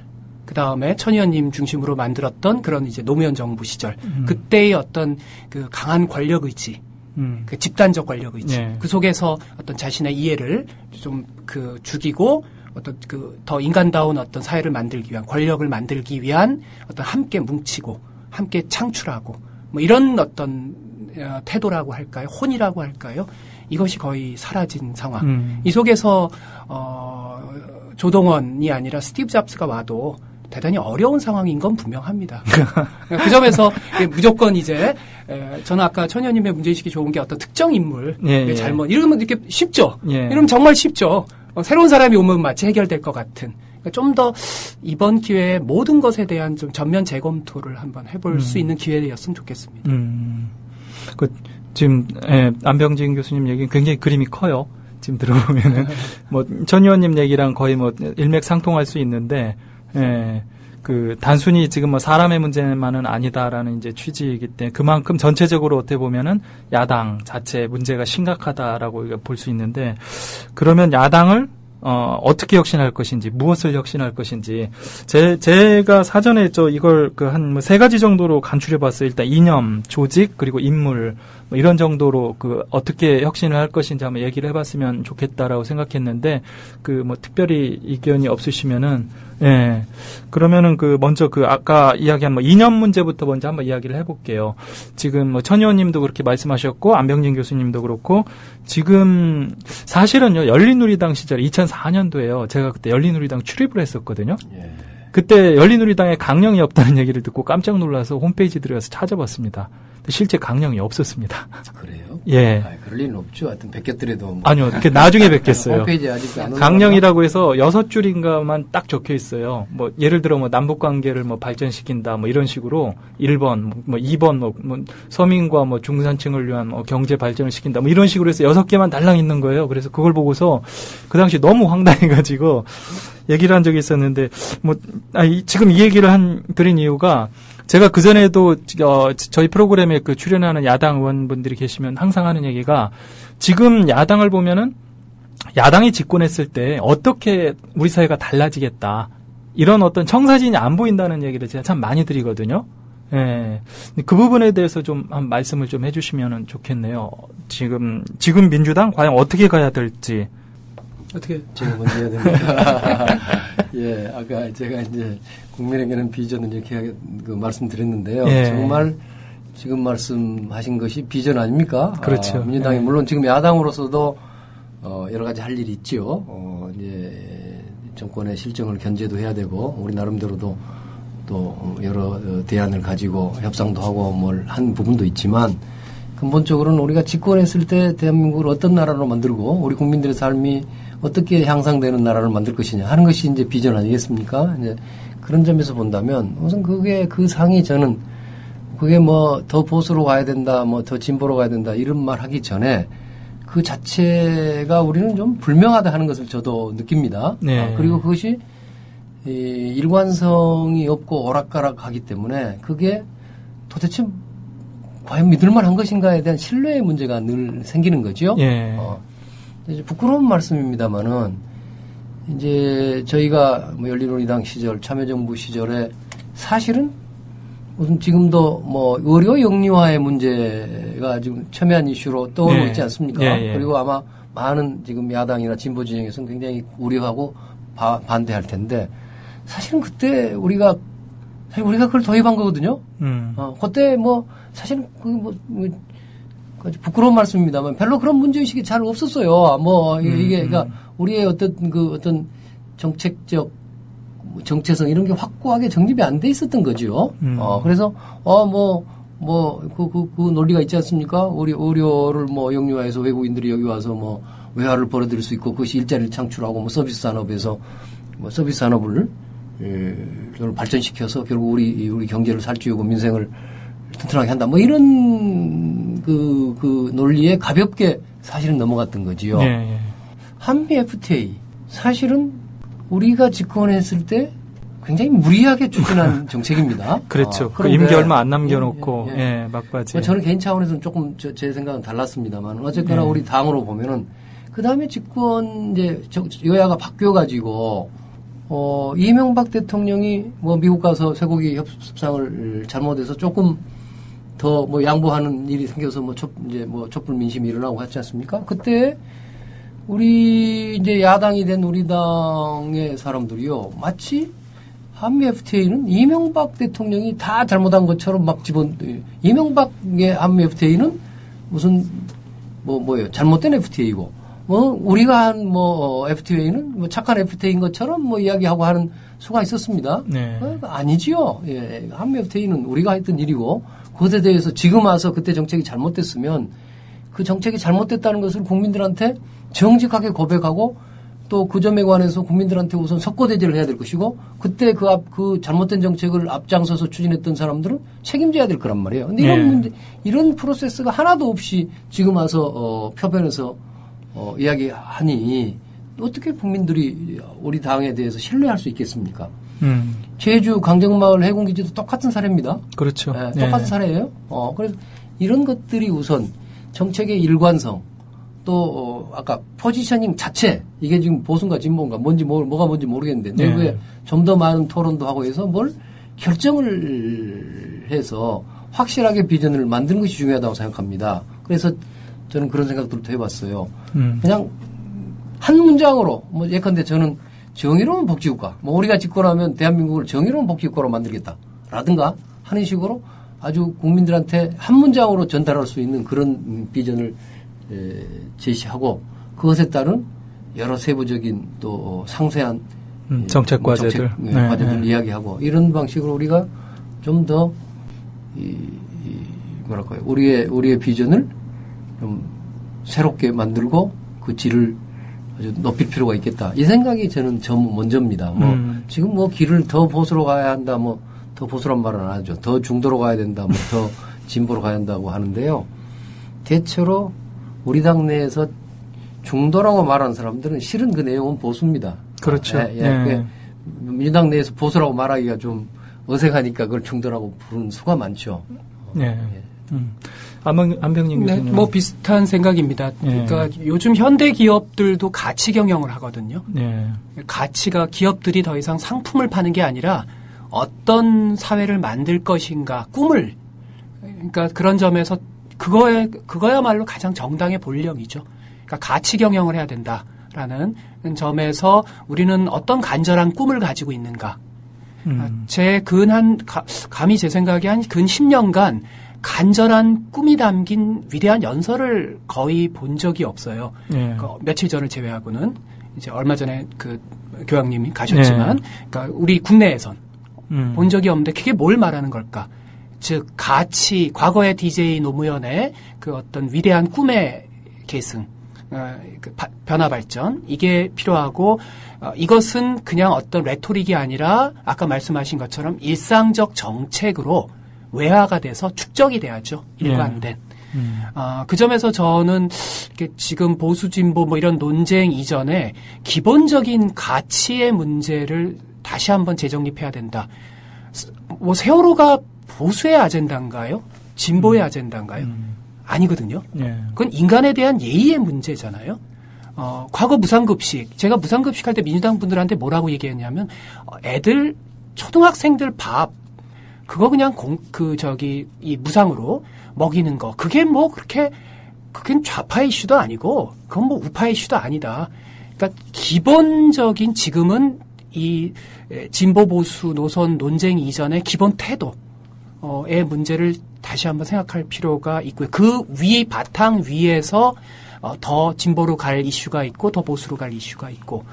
그 다음에 천 의원님 중심으로 만들었던 그런 이제 노무현 정부 시절, 그때의 어떤 그 강한 권력 의지, 그 집단적 권력 의지, 그 속에서 어떤 자신의 이해를 좀 그 죽이고 어떤 그 더 인간다운 어떤 사회를 만들기 위한 권력을 만들기 위한 어떤 함께 뭉치고 함께 창출하고 뭐 이런 어떤 태도라고 할까요? 혼이라고 할까요? 이것이 거의 사라진 상황. 이 속에서 조동원이 아니라 스티브 잡스가 와도 대단히 어려운 상황인 건 분명합니다. 그 점에서 무조건 이제 저는 아까 천 의원님의 문제의식이 좋은 게 어떤 특정 인물 잘못 이러면 이렇게 쉽죠. 이러면 정말 쉽죠. 새로운 사람이 오면 마치 해결될 것 같은. 좀 더 이번 기회에 모든 것에 대한 좀 전면 재검토를 한번 해볼 수 있는 기회였으면 좋겠습니다. 지금 안병진 교수님 얘기는 굉장히 그림이 커요. 지금 들어보면은 뭐 전 의원님 얘기랑 거의 뭐 일맥상통할 수 있는데 그 단순히 지금 뭐 사람의 문제만은 아니다라는 이제 취지이기 때문에 그만큼 전체적으로 어떻게 보면은 야당 자체 문제가 심각하다라고 볼 수 있는데 그러면 야당을 어떻게 혁신할 것인지, 무엇을 혁신할 것인지, 제가 사전에 이걸 한 세 가지 정도로 간추려 봤어요. 일단 이념, 조직, 그리고 인물, 뭐 이런 정도로 어떻게 혁신을 할 것인지 한번 얘기를 해봤으면 좋겠다라고 생각했는데, 특별히 의견이 없으시면은, 그러면은 먼저 아까 이야기한 이념 문제부터 먼저 한번 이야기를 해볼게요. 지금 천 의원님도 그렇게 말씀하셨고, 안병진 교수님도 그렇고, 지금 사실은요, 열린우리당 시절 2004년도에요. 제가 그때 열린우리당 출입을 했었거든요. 그때 열린우리당에 강령이 없다는 얘기를 듣고 깜짝 놀라서 홈페이지 들어가서 찾아봤습니다. 실제 강령이 없었습니다. 그래요? 예. 그럴 리는 없죠. 하여튼 뵙겠더라도. 아니요. 나중에 뵙겠어요. 홈페이지에 아직도 안 강령이라고 해서 6줄인가만 딱 적혀 있어요. 예를 들어 남북 관계를 발전시킨다 이런 식으로 1번, 2번 서민과 중산층을 위한 경제 발전을 시킨다 이런 식으로 해서 6개만 달랑 있는 거예요. 그래서 그걸 보고서 그 당시 너무 황당해 가지고 얘기를 한 적이 있었는데 지금 이 얘기를 드린 이유가 제가 그전에도 저희 프로그램에 출연하는 야당 의원분들이 계시면 항상 하는 얘기가 지금 야당을 보면은 야당이 집권했을 때 어떻게 우리 사회가 달라지겠다 이런 어떤 청사진이 안 보인다는 얘기를 제가 참 많이 드리거든요. 예. 그 부분에 대해서 좀 한 말씀을 좀 해주시면 좋겠네요. 지금 민주당 과연 어떻게 가야 될지. 어떻게 제가 먼저 해야 됩니까? 예, 아까 제가 이제 국민에게는 비전을 이렇게 말씀드렸는데요. 예. 정말 지금 말씀하신 것이 비전 아닙니까? 그렇죠. 민주당이 물론 지금 야당으로서도 여러 가지 할 일이 있죠. 이제 정권의 실정을 견제도 해야 되고 우리 나름대로도 또 여러 대안을 가지고 협상도 하고 뭘 한 부분도 있지만 근본적으로는 우리가 집권했을 때 대한민국을 어떤 나라로 만들고 우리 국민들의 삶이 어떻게 향상되는 나라를 만들 것이냐 하는 것이 이제 비전 아니겠습니까? 이제 그런 점에서 본다면 우선 그게 그 상이 저는 그게 뭐 더 보수로 가야 된다, 뭐 더 진보로 가야 된다 이런 말 하기 전에 그 자체가 우리는 좀 불명하다 하는 것을 저도 느낍니다. 네. 그리고 그것이 일관성이 없고 오락가락하기 때문에 그게 도대체 과연 믿을만한 것인가에 대한 신뢰의 문제가 늘 생기는 거죠. 예. 이제 부끄러운 말씀입니다만은 이제 저희가 뭐 열린우리당 시절, 참여정부 시절에 사실은 무슨 지금도 뭐 의료 영리화의 문제가 지금 첨예한 이슈로 떠오르고 있지 않습니까? 그리고 아마 많은 지금 야당이나 진보 진영에서는 굉장히 우려하고 반대할 텐데 사실은 그때 우리가 그걸 도입한 거거든요. 그때 뭐 사실은 부끄러운 말씀입니다만 별로 그런 문제의식이 잘 없었어요. 뭐 이게 그러니까 우리의 어떤 정체성 이런 게 확고하게 정립이 안 돼 있었던 거죠. 그래서 그 논리가 있지 않습니까? 우리 의료를 뭐 영유화해서 외국인들이 여기 와서 뭐 외화를 벌어들일 수 있고 그것이 일자리를 창출하고 뭐 서비스 산업에서 뭐 서비스 산업을 발전시켜서 결국 우리 경제를 살찌우고 민생을 튼튼하게 한다. 뭐 이런 그 논리에 가볍게 사실은 넘어갔던 거지요. 한미 FTA 사실은 우리가 집권했을 때 굉장히 무리하게 추진한 정책입니다. 그렇죠. 그 임기 얼마 안 남겨놓고 막바지. 저는 개인 차원에서는 조금 제 생각은 달랐습니다만 어쨌거나 우리 당으로 보면은 그 다음에 집권 이제 여야가 바뀌어가지고 이명박 대통령이 뭐 미국 가서 쇠고기 협상을 잘못해서 조금 더 뭐 양보하는 일이 생겨서 뭐 촛불 민심이 일어나고 했지 않습니까? 그때 우리 이제 야당이 된 우리 당의 사람들이요 마치 한미 FTA는 이명박 대통령이 다 잘못한 것처럼 막 이명박의 한미 FTA는 무슨 뭐예요 잘못된 FTA이고 우리가 한 FTA는 착한 FTA인 것처럼 이야기하고 하는 수가 있었습니다. 아니지요. 한미 FTA는 우리가 했던 일이고 그것에 대해서 지금 와서 그때 정책이 잘못됐으면 그 정책이 잘못됐다는 것을 국민들한테 정직하게 고백하고 또 그 점에 관해서 국민들한테 우선 석고대죄를 해야 될 것이고 그때 그 잘못된 정책을 앞장서서 추진했던 사람들은 책임져야 될 거란 말이에요. 근데 이런 프로세스가 하나도 없이 지금 와서 표변에서 이야기하니 어떻게 국민들이 우리 당에 대해서 신뢰할 수 있겠습니까? 제주 강정마을 해군기지도 똑같은 사례입니다. 그렇죠. 똑같은 사례예요. 그래서 이런 것들이 우선 정책의 일관성 또 아까 포지셔닝 자체 이게 지금 보수인가 진보인가 뭐가 뭔지 모르겠는데 내부에 좀 더 많은 토론도 하고 해서 뭘 결정을 해서 확실하게 비전을 만드는 것이 중요하다고 생각합니다. 그래서 저는 그런 생각들도 해봤어요. 그냥 한 문장으로 예컨대 저는 정의로운 복지국가 우리가 집권하면 대한민국을 정의로운 복지국가로 만들겠다라든가 하는 식으로 아주 국민들한테 한 문장으로 전달할 수 있는 그런 비전을 제시하고 그것에 따른 여러 세부적인 또 상세한 정책 과제들 과제들 이야기하고 이런 방식으로 우리가 좀 더 뭐랄까요 우리의 비전을 좀 새롭게 만들고 그 질을 아주 높일 필요가 있겠다. 이 생각이 저는 먼저입니다. 지금 길을 더 보수로 가야 한다. 더 보수란 말은 안 하죠. 더 중도로 가야 된다. 더 진보로 가야 한다고 하는데요. 대체로 우리 당내에서 중도라고 말하는 사람들은 실은 그 내용은 보수입니다. 그렇죠. 민주당 내에서 보수라고 말하기가 좀 어색하니까 그걸 중도라고 부르는 수가 많죠. 안병님 교수님. 뭐 비슷한 생각입니다. 그러니까 요즘 현대 기업들도 가치 경영을 하거든요. 가치가 기업들이 더 이상 상품을 파는 게 아니라 어떤 사회를 만들 것인가 꿈을 그러니까 그런 점에서 그거야말로 가장 정당의 본령이죠. 그러니까 가치 경영을 해야 된다라는 점에서 우리는 어떤 간절한 꿈을 가지고 있는가. 감히 제 생각에 한 근 10년간 간절한 꿈이 담긴 위대한 연설을 거의 본 적이 없어요. 며칠 전을 제외하고는. 이제 얼마 전에 그 교황님이 가셨지만, 그러니까 우리 국내에선 본 적이 없는데 그게 뭘 말하는 걸까? 즉 가치, 과거의 DJ 노무현의 그 어떤 위대한 꿈의 계승, 그 변화 발전 이게 필요하고 이것은 그냥 어떤 레토릭이 아니라 아까 말씀하신 것처럼 일상적 정책으로 외화가 돼서 축적이 돼야죠. 일관된. 그 점에서 저는 지금 보수 진보 뭐 이런 논쟁 이전에 기본적인 가치의 문제를 다시 한번 재정립해야 된다. 뭐 세월호가 보수의 아젠다인가요? 진보의 아젠다인가요? 아니거든요. 그건 인간에 대한 예의의 문제잖아요. 과거 무상급식, 제가 무상급식 할 때 민주당 분들한테 뭐라고 얘기했냐면, 애들, 초등학생들 밥, 그거 그냥 이 무상으로 먹이는 거, 그게 뭐 그렇게, 그건 좌파 이슈도 아니고, 그건 뭐 우파 이슈도 아니다. 그러니까 기본적인 지금은 이 진보 보수 노선 논쟁 이전의 기본 태도의 문제를 다시 한번 생각할 필요가 있고요. 그 바탕 위에서 더 진보로 갈 이슈가 있고 더 보수로 갈 이슈가 있고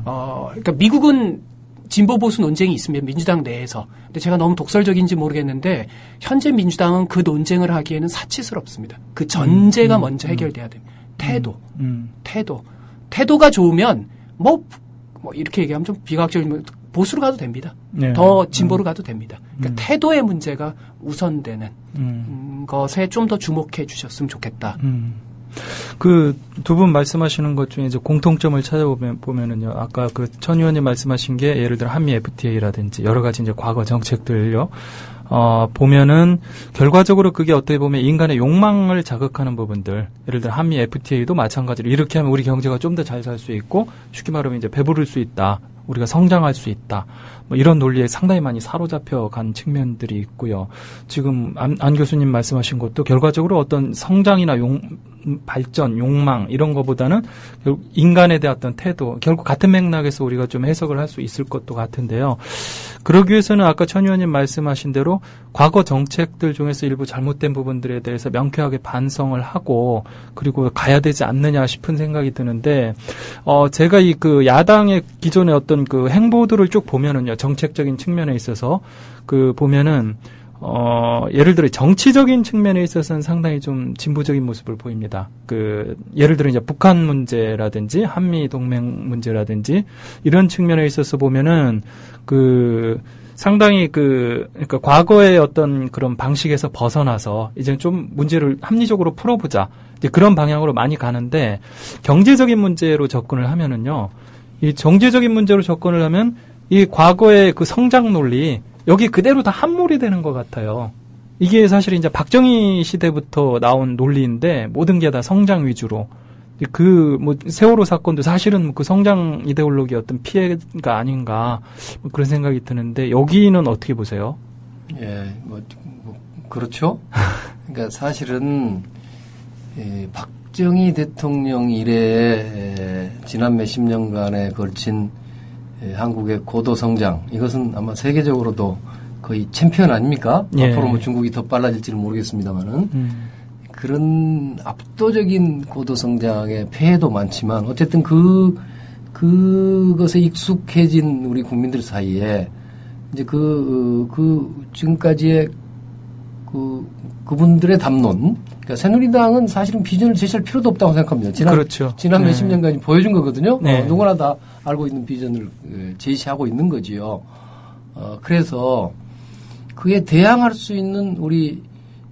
그러니까 미국은 진보 보수 논쟁이 있으면 민주당 내에서 근데 제가 너무 독설적인지 모르겠는데 현재 민주당은 그 논쟁을 하기에는 사치스럽습니다. 그 전제가 먼저 해결돼야 됩니다. 태도가 좋으면 뭐 이렇게 얘기하면 좀 비과학적인 보수로 가도 됩니다. 더 진보로 가도 됩니다. 그러니까 태도의 문제가 우선되는 것에 좀 더 주목해 주셨으면 좋겠다. 그 두 분 말씀하시는 것 중에 이제 공통점을 찾아보면은요. 아까 그 천 의원님 말씀하신 게 예를 들어 한미 FTA라든지 여러 가지 이제 과거 정책들요. 보면은 결과적으로 그게 어떻게 보면 인간의 욕망을 자극하는 부분들. 예를 들어 한미 FTA도 마찬가지로 이렇게 하면 우리 경제가 좀 더 잘 살 수 있고 쉽게 말하면 이제 배부를 수 있다. 우리가 성장할 수 있다. 뭐 이런 논리에 상당히 많이 사로잡혀 간 측면들이 있고요. 지금 안 교수님 말씀하신 것도 결과적으로 어떤 성장이나 발전, 욕망 이런 거보다는 결국 인간에 대한 어떤 태도, 결국 같은 맥락에서 우리가 좀 해석을 할 수 있을 것도 같은데요. 그러기 위해서는 아까 천 의원님 말씀하신 대로 과거 정책들 중에서 일부 잘못된 부분들에 대해서 명쾌하게 반성을 하고 그리고 가야 되지 않느냐 싶은 생각이 드는데 제가 이 그 야당의 기존의 어떤 그 행보들을 쭉 보면은요. 정책적인 측면에 있어서 그 보면은 예를 들어 정치적인 측면에 있어서는 상당히 좀 진보적인 모습을 보입니다. 그 예를 들어 이제 북한 문제라든지 한미 동맹 문제라든지 이런 측면에 있어서 보면은 그 상당히 그러니까 과거의 어떤 그런 방식에서 벗어나서 이제 좀 문제를 합리적으로 풀어보자. 이제 그런 방향으로 많이 가는데 경제적인 문제로 접근을 하면은요. 이 경제적인 문제로 접근을 하면 이 과거의 그 성장 논리 여기 그대로 다 함몰이 되는 것 같아요. 이게 사실 이제 박정희 시대부터 나온 논리인데 모든 게 다 성장 위주로 뭐 세월호 사건도 사실은 그 성장 이데올로기의 어떤 피해가 아닌가 뭐 그런 생각이 드는데 여기는 어떻게 보세요? 예, 그렇죠. 그러니까 사실은 박정희 대통령 이래에 지난 몇십 년간에 걸친 한국의 고도 성장 이것은 아마 세계적으로도 거의 챔피언 아닙니까? 앞으로 뭐 중국이 더 빨라질지는 모르겠습니다만은 그런 압도적인 고도 성장의 폐해도 많지만 어쨌든 그것에 익숙해진 우리 국민들 사이에 이제 지금까지의 그분들의 담론 그러니까 새누리당은 사실은 비전을 제시할 필요도 없다고 생각합니다. 지난 몇십 년간 보여준 거거든요. 누구나 다 알고 있는 비전을 제시하고 있는 거지요. 그래서 그에 대항할 수 있는 우리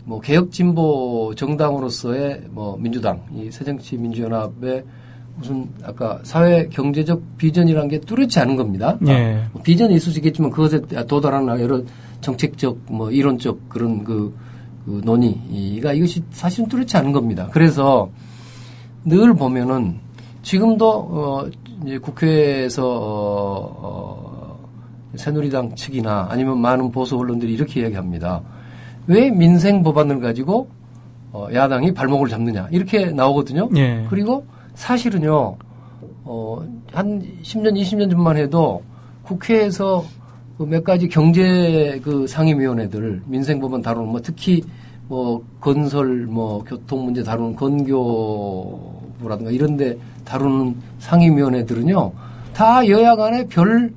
뭐 개혁 진보 정당으로서의 뭐 민주당, 이 새정치민주연합의 무슨 아까 사회 경제적 비전이라는 게 뚜렷지 않은 겁니다. 비전이 있을 수 있겠지만 그것에 도달하는 여러 정책적 뭐 이론적 그런 그 논의가 이것이 사실은 뚜렷지 않은 겁니다. 그래서 늘 보면은 지금도 이제 국회에서 새누리당 측이나 아니면 많은 보수 언론들이 이렇게 이야기합니다. 왜 민생 법안을 가지고 야당이 발목을 잡느냐 이렇게 나오거든요. 그리고 사실은요 한 10년 20년 전만 해도 국회에서 몇 가지 경제 상임위원회들 민생 법안 다루는 특히 건설 교통 문제 다루는 건교부 사법부라든가 이런데 다루는 상임위원회들은요, 다 여야 간에 별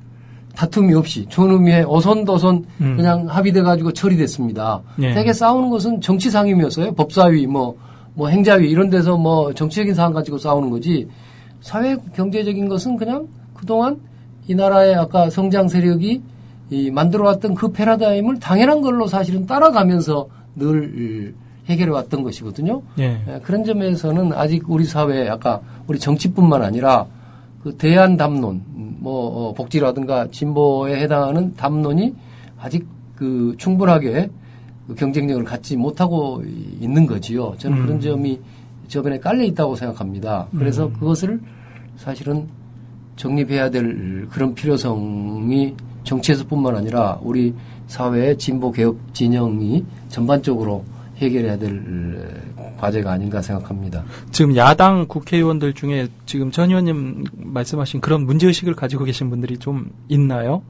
다툼이 없이 좋은 의미의 어선도선 그냥 합의돼가지고 처리됐습니다. 예. 되게 싸우는 것은 정치 상임위였어요. 법사위, 뭐 행자위 이런 데서 뭐 정치적인 사안 가지고 싸우는 거지. 사회 경제적인 것은 그냥 그동안 이 나라의 아까 성장 세력이 만들어왔던 그 패러다임을 당연한 걸로 사실은 따라가면서 늘 해결해왔던 것이거든요. 예. 그런 점에서는 아직 우리 사회, 아까 우리 정치뿐만 아니라 그 대안 담론, 복지라든가 진보에 해당하는 담론이 아직 그 충분하게 그 경쟁력을 갖지 못하고 있는 거지요. 저는 그런 점이 저변에 깔려 있다고 생각합니다. 그래서 그것을 사실은 정립해야 될 그런 필요성이 정치에서뿐만 아니라 우리 사회의 진보 개혁 진영이 전반적으로 해결해야 될 과제가 아닌가 생각합니다. 지금 야당 국회의원들 중에 지금 전 의원님 말씀하신 그런 문제의식을 가지고 계신 분들이 좀 있나요?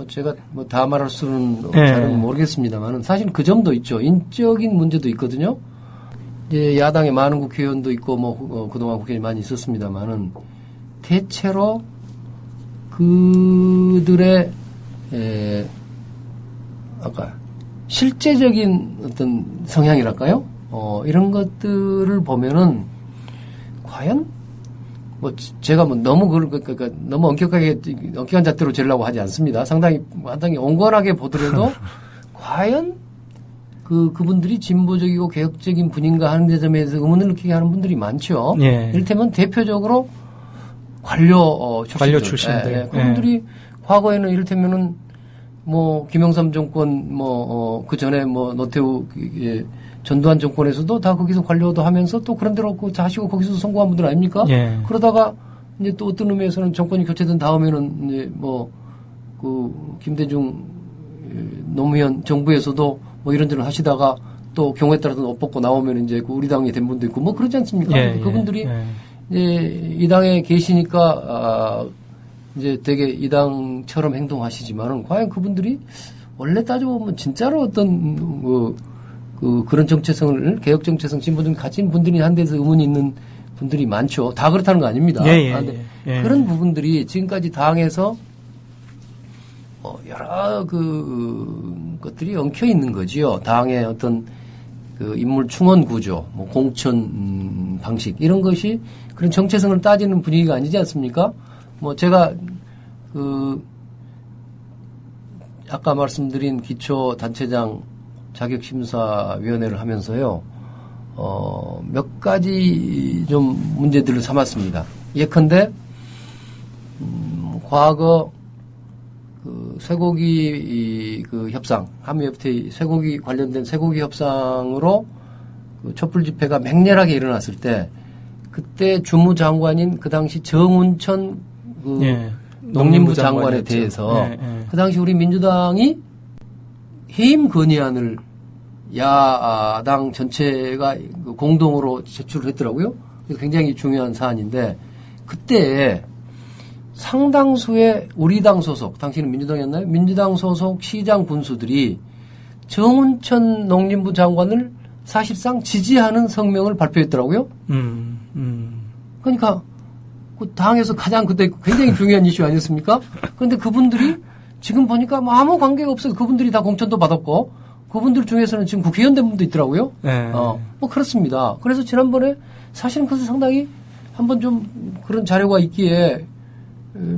제가 다 말할 수는 잘은 모르겠습니다만은 사실 그 점도 있죠. 인적인 문제도 있거든요. 이제 야당에 많은 국회의원도 있고 그동안 국회의원이 많이 있었습니다만은 대체로 그들의 아까 실제적인 어떤 성향이랄까요? 이런 것들을 보면은 과연 제가 너무 그러니까 너무 엄격한 잣대로 재려고 하지 않습니다. 상당히 온건하게 보더라도 과연 그분들이 진보적이고 개혁적인 분인가 하는 점에서 의문을 느끼게 하는 분들이 많죠. 예. 이를테면 대표적으로 관료 출신들. 그분들이 과거에는 이를테면은 김영삼 정권 그 전에 노태우 전두환 정권에서도 다 거기서 관료도 하면서 또 그런 데로 자시고 거기서 선거한 분들 아닙니까? 예. 그러다가 이제 또 어떤 의미에서는 정권이 교체된 다음에는 이제 김대중 노무현 정부에서도 이런 데를 하시다가 또 경우에 따라서 옷 벗고 나오면 이제 우리 당이 된 분도 있고 그러지 않습니까? 그분들이 이제 이 당에 계시니까 이제 되게 이 당처럼 행동하시지만은 과연 그분들이 원래 따져보면 진짜로 어떤 그런 정체성을 개혁 정체성 진보적 가진 분들이 한 데서 의문이 있는 분들이 많죠. 다 그렇다는 거 아닙니다. 그런 부분들이 지금까지 당에서 여러 것들이 엉켜 있는 거지요. 당의 어떤 인물 충원 구조, 공천 방식 이런 것이 그런 정체성을 따지는 분위기가 아니지 않습니까? 제가 아까 말씀드린 기초단체장 자격심사위원회를 하면서요, 몇 가지 좀 문제들을 삼았습니다. 예컨대, 과거, 쇠고기, 협상, 한미FTA 쇠고기 관련된 쇠고기 협상으로 촛불 집회가 맹렬하게 일어났을 때, 그때 주무장관인 그 당시 정운천 농림부 장관에 대해서 그 당시 우리 민주당이 해임 건의안을 야당 전체가 공동으로 제출을 했더라고요. 굉장히 중요한 사안인데 그때 상당수의 우리 당 소속, 당시는 민주당이었나요? 민주당 소속 시장 군수들이 정운천 농림부 장관을 사실상 지지하는 성명을 발표했더라고요. 그러니까 그 당에서 가장 그때 굉장히 중요한 이슈 아니었습니까? 그런데 그분들이 지금 보니까 아무 관계가 없어요. 그분들이 다 공천도 받았고 그분들 중에서는 지금 국회의원 된 분도 있더라고요. 그렇습니다. 그래서 지난번에 사실은 그것은 상당히 한번 좀 그런 자료가 있기에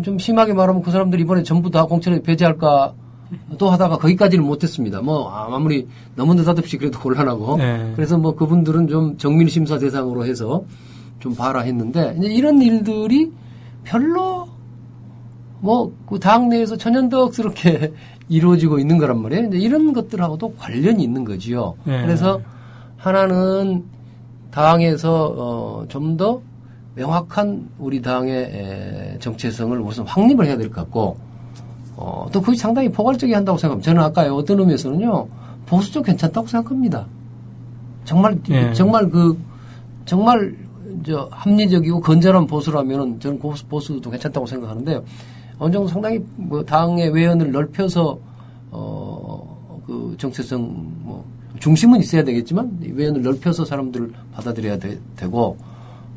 좀 심하게 말하면 그 사람들이 이번에 전부 다 공천에 배제할까 또 하다가 거기까지는 못했습니다. 아무리 너무 느닷없이 그래도 곤란하고 그래서 그분들은 좀 정밀 심사 대상으로 해서 좀 봐라 했는데 이제 이런 일들이 별로 그 당내에서 천연덕스럽게 이루어지고 있는 거란 말이에요. 이제 이런 것들하고도 관련이 있는 거지요. 그래서 하나는 당에서 좀 더 명확한 우리 당의 정체성을 우선 확립을 해야 될 것 같고 또 그것이 상당히 포괄적이 한다고 생각합니다. 저는 아까 어떤 의미에서는요 보수도 괜찮다고 생각합니다. 정말 합리적이고 건전한 보수라면은 저는 보수도 괜찮다고 생각하는데 어느 정도 상당히 당의 외연을 넓혀서 그 정체성 중심은 있어야 되겠지만 외연을 넓혀서 사람들을 받아들여야 되고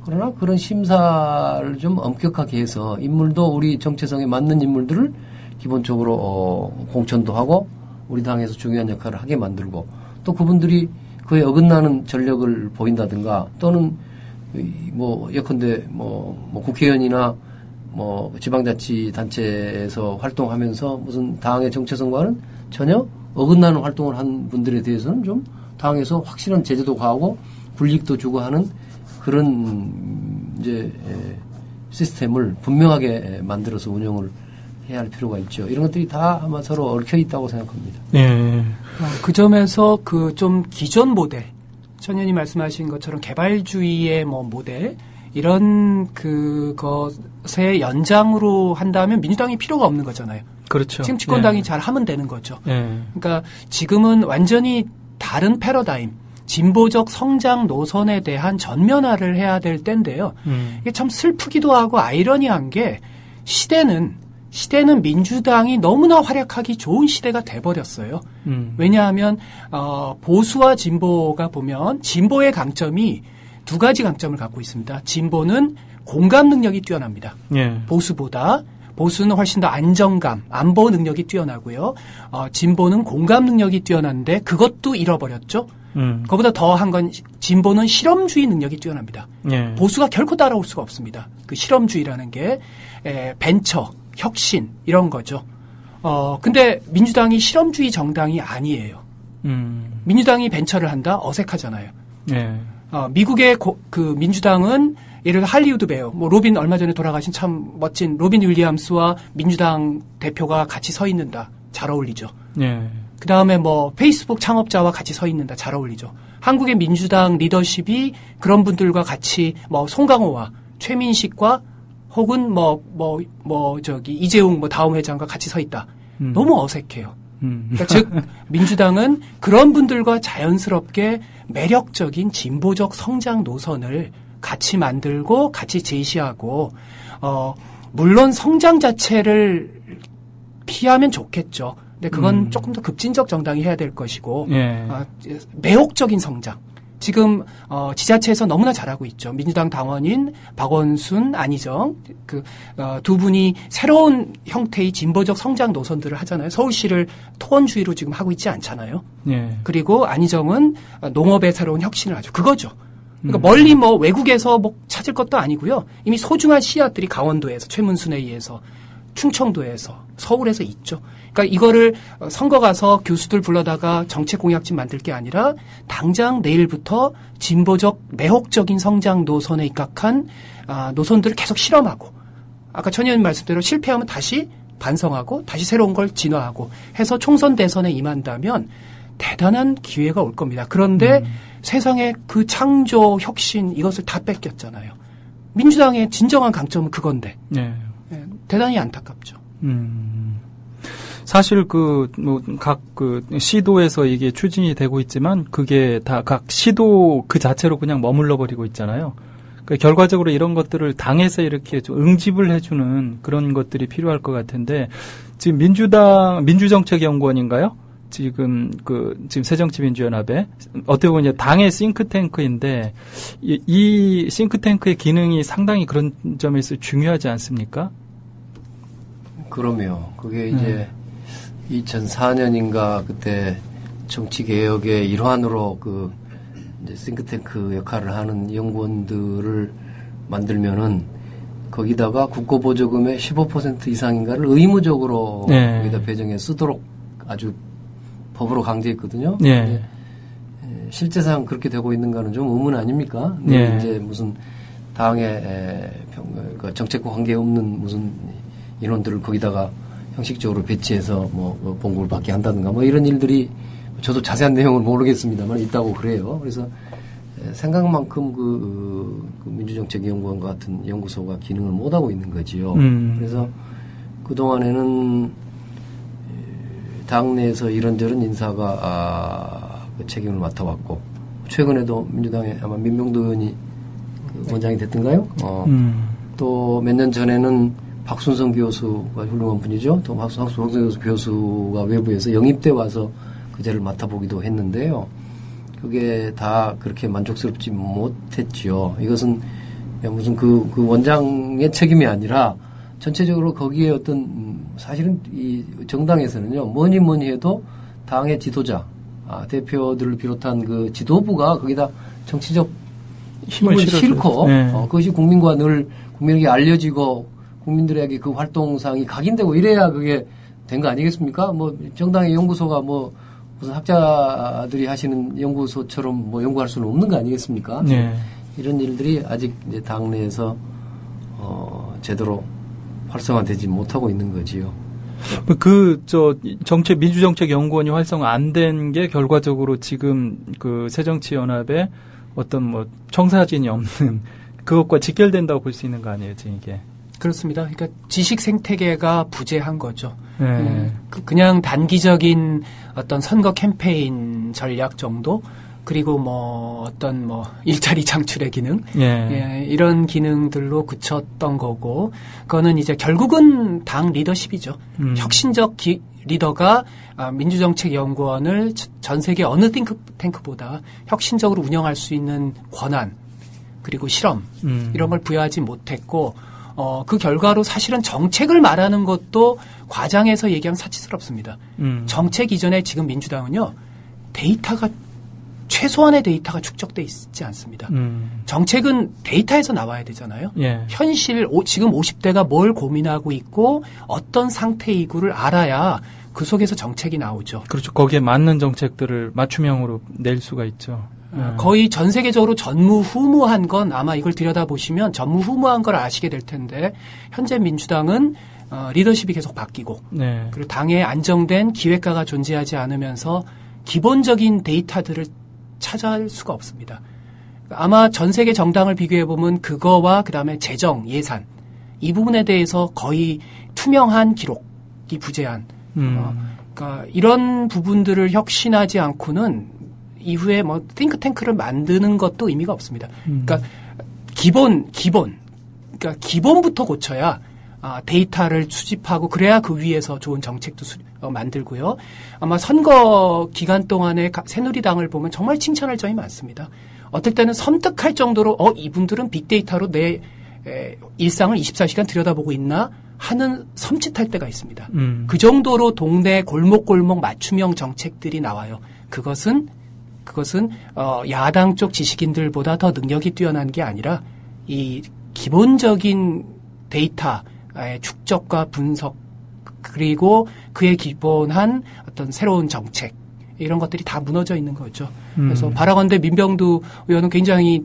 그러나 그런 심사를 좀 엄격하게 해서 인물도 우리 정체성에 맞는 인물들을 기본적으로 공천도 하고 우리 당에서 중요한 역할을 하게 만들고 또 그분들이 그에 어긋나는 전력을 보인다든가 또는 뭐 예컨대 뭐 국회의원이나 뭐 지방자치단체에서 활동하면서 무슨 당의 정체성과는 전혀 어긋나는 활동을 한 분들에 대해서는 좀 당에서 확실한 제재도 가하고 불이익도 주고 하는 그런 이제 시스템을 분명하게 만들어서 운영을 해야 할 필요가 있죠. 이런 것들이 다 아마 서로 얽혀 있다고 생각합니다. 네. 그 점에서 그 좀 기존 모델, 천 의원이 말씀하신 것처럼 개발주의의 뭐 모델 이런 그것의 연장으로 한다면 민주당이 필요가 없는 거잖아요. 그렇죠. 지금 집권당이 잘 하면 되는 거죠. 그러니까 지금은 완전히 다른 패러다임, 진보적 성장 노선에 대한 전면화를 해야 될 때인데요. 이게 참 슬프기도 하고 아이러니한 게 시대는 민주당이 너무나 활약하기 좋은 시대가 돼버렸어요. 왜냐하면 보수와 진보가 보면 진보의 강점이 두 가지 강점을 갖고 있습니다. 진보는 공감 능력이 뛰어납니다. 보수는 훨씬 더 안정감, 안보 능력이 뛰어나고요. 진보는 공감 능력이 뛰어난데 그것도 잃어버렸죠. 그보다 더한 건 진보는 실험주의 능력이 뛰어납니다. 보수가 결코 따라올 수가 없습니다. 그 실험주의라는 게 벤처, 혁신 이런 거죠. 근데 민주당이 실험주의 정당이 아니에요. 민주당이 벤처를 한다? 어색하잖아요. 미국의 그 민주당은 예를 들어 할리우드 배우, 뭐 로빈 얼마 전에 돌아가신 참 멋진 로빈 윌리엄스와 민주당 대표가 같이 서 있는다. 잘 어울리죠. 그 다음에 뭐 페이스북 창업자와 같이 서 있는다. 잘 어울리죠. 한국의 민주당 리더십이 그런 분들과 같이 뭐 송강호와 최민식과 혹은 이재용 다음 회장과 같이 서 있다. 너무 어색해요. 그러니까 즉 민주당은 그런 분들과 자연스럽게 매력적인 진보적 성장 노선을 같이 만들고 같이 제시하고 물론 성장 자체를 피하면 좋겠죠. 근데 그건 조금 더 급진적 정당이 해야 될 것이고 매혹적인 성장. 지금 지자체에서 너무나 잘하고 있죠. 민주당 당원인 박원순, 안희정 두 분이 새로운 형태의 진보적 성장 노선들을 하잖아요. 서울시를 토원주의로 지금 하고 있지 않잖아요. 그리고 안희정은 농업의 새로운 혁신을 하죠. 그거죠. 그러니까 멀리 외국에서 찾을 것도 아니고요. 이미 소중한 씨앗들이 강원도에서 최문순에 의해서 충청도에서 서울에서 있죠. 그러니까 이거를 선거 가서 교수들 불러다가 정책 공약집 만들 게 아니라 당장 내일부터 진보적 매혹적인 성장 노선에 입각한 노선들을 계속 실험하고 아까 천 의원님 말씀대로 실패하면 다시 반성하고 다시 새로운 걸 진화하고 해서 총선 대선에 임한다면 대단한 기회가 올 겁니다. 그런데 세상에 그 창조, 각 이것을 다 뺏겼잖아요. 민주당의 진정한 강점은 그건데 대단히 안타깝죠. 사실 각 시도에서 이게 추진이 되고 있지만 그게 다 각 시도 그 자체로 그냥 머물러 버리고 있잖아요. 그러니까 결과적으로 이런 것들을 당에서 이렇게 좀 응집을 해주는 그런 것들이 필요할 것 같은데 지금 민주정책연구원인가요? 지금 새정치민주연합에 어떻게 보면 당의 싱크탱크인데 이 싱크탱크의 기능이 상당히 그런 점에서 중요하지 않습니까? 그럼요. 그게 이제 2004년인가 그때 정치개혁의 일환으로 이제 싱크탱크 역할을 하는 연구원들을 만들면은 거기다가 국고보조금의 15% 이상인가를 의무적으로 거기다 배정해 쓰도록 아주 법으로 강제했거든요. 실제상 그렇게 되고 있는가는 좀 의문 아닙니까? 이제 무슨 당의 정책과 관계없는 무슨 인원들을 거기다가 형식적으로 배치해서 봉급을 받게 한다든가 이런 일들이 저도 자세한 내용을 모르겠습니다만 있다고 그래요. 그래서 생각만큼 그 민주정책연구원 같은 연구소가 기능을 못하고 있는 거지요. 그래서 그동안에는 당내에서 이런저런 인사가 그 책임을 맡아왔고 최근에도 민주당의 아마 민병도 의원이 원장이 됐던가요? 또 몇 년 전에는 박순성 교수가 훌륭한 분이죠. 또 박순성 교수가 외부에서 영입돼 와서 그 자리를 맡아보기도 했는데요. 그게 다 그렇게 만족스럽지 못했지요. 이것은 무슨 그 원장의 책임이 아니라 전체적으로 거기에 어떤 사실은 이 정당에서는요 뭐니 해도 당의 지도자 대표들을 비롯한 그 지도부가 거기다 정치적 힘을 싣고 네. 그것이 국민과 늘 국민에게 알려지고 국민들에게 그 활동상이 각인되고 이래야 그게 된 거 아니겠습니까? 뭐 정당의 연구소가 뭐 무슨 학자들이 하시는 연구소처럼 뭐 연구할 수는 없는 거 아니겠습니까? 네. 이런 일들이 아직 이제 당내에서 제대로 활성화되지 못하고 있는 거지요. 민주정책연구원이 활성화 안 된 게 결과적으로 지금 그 새정치연합에 어떤 뭐 청사진이 없는 그것과 직결된다고 볼 수 있는 거 아니에요, 지금 이게? 그렇습니다. 그러니까 지식 생태계가 부재한 거죠. 그냥 단기적인 어떤 선거 캠페인 전략 정도, 그리고 뭐 어떤 뭐 일자리 창출의 기능, 이런 기능들로 그쳤던 거고, 그거는 이제 결국은 당 리더십이죠. 혁신적 리더가 민주정책연구원을 전 세계 어느 탱크보다 혁신적으로 운영할 수 있는 권한, 그리고 실험, 이런 걸 부여하지 못했고, 그 결과로 사실은 정책을 말하는 것도 과장해서 얘기하면 사치스럽습니다. 정책 이전에 지금 민주당은요, 최소한의 데이터가 축적돼 있지 않습니다. 정책은 데이터에서 나와야 되잖아요. 현실, 지금 50대가 뭘 고민하고 있고 어떤 상태이고를 알아야 그 속에서 정책이 나오죠. 그렇죠. 거기에 맞는 정책들을 맞춤형으로 낼 수가 있죠. 거의 전 세계적으로 전무후무한 건 아마 이걸 들여다보시면 전무후무한 걸 아시게 될 텐데, 현재 민주당은 리더십이 계속 바뀌고, 그리고 당에 안정된 기획가가 존재하지 않으면서 기본적인 데이터들을 찾아할 수가 없습니다. 아마 전 세계 정당을 비교해보면 그거와 그 다음에 재정, 예산, 이 부분에 대해서 거의 투명한 기록이 부재한, 그러니까 이런 부분들을 혁신하지 않고는 이후에 뭐 띵크탱크를 만드는 것도 의미가 없습니다. 그러니까 그러니까 기본부터 고쳐야 데이터를 수집하고 그래야 그 위에서 좋은 정책도 만들고요. 아마 선거 기간 동안에 새누리당을 보면 정말 칭찬할 점이 많습니다. 어떨 때는 섬뜩할 정도로 이분들은 빅데이터로 내 일상을 24시간 들여다보고 있나 하는 섬찟할 때가 있습니다. 그 정도로 동네 골목골목 맞춤형 정책들이 나와요. 그것은 야당 쪽 지식인들보다 더 능력이 뛰어난 게 아니라 이 기본적인 데이터의 축적과 분석, 그리고 그에 기본한 어떤 새로운 정책, 이런 것들이 다 무너져 있는 거죠. 그래서 바라건대 민병두 의원은 굉장히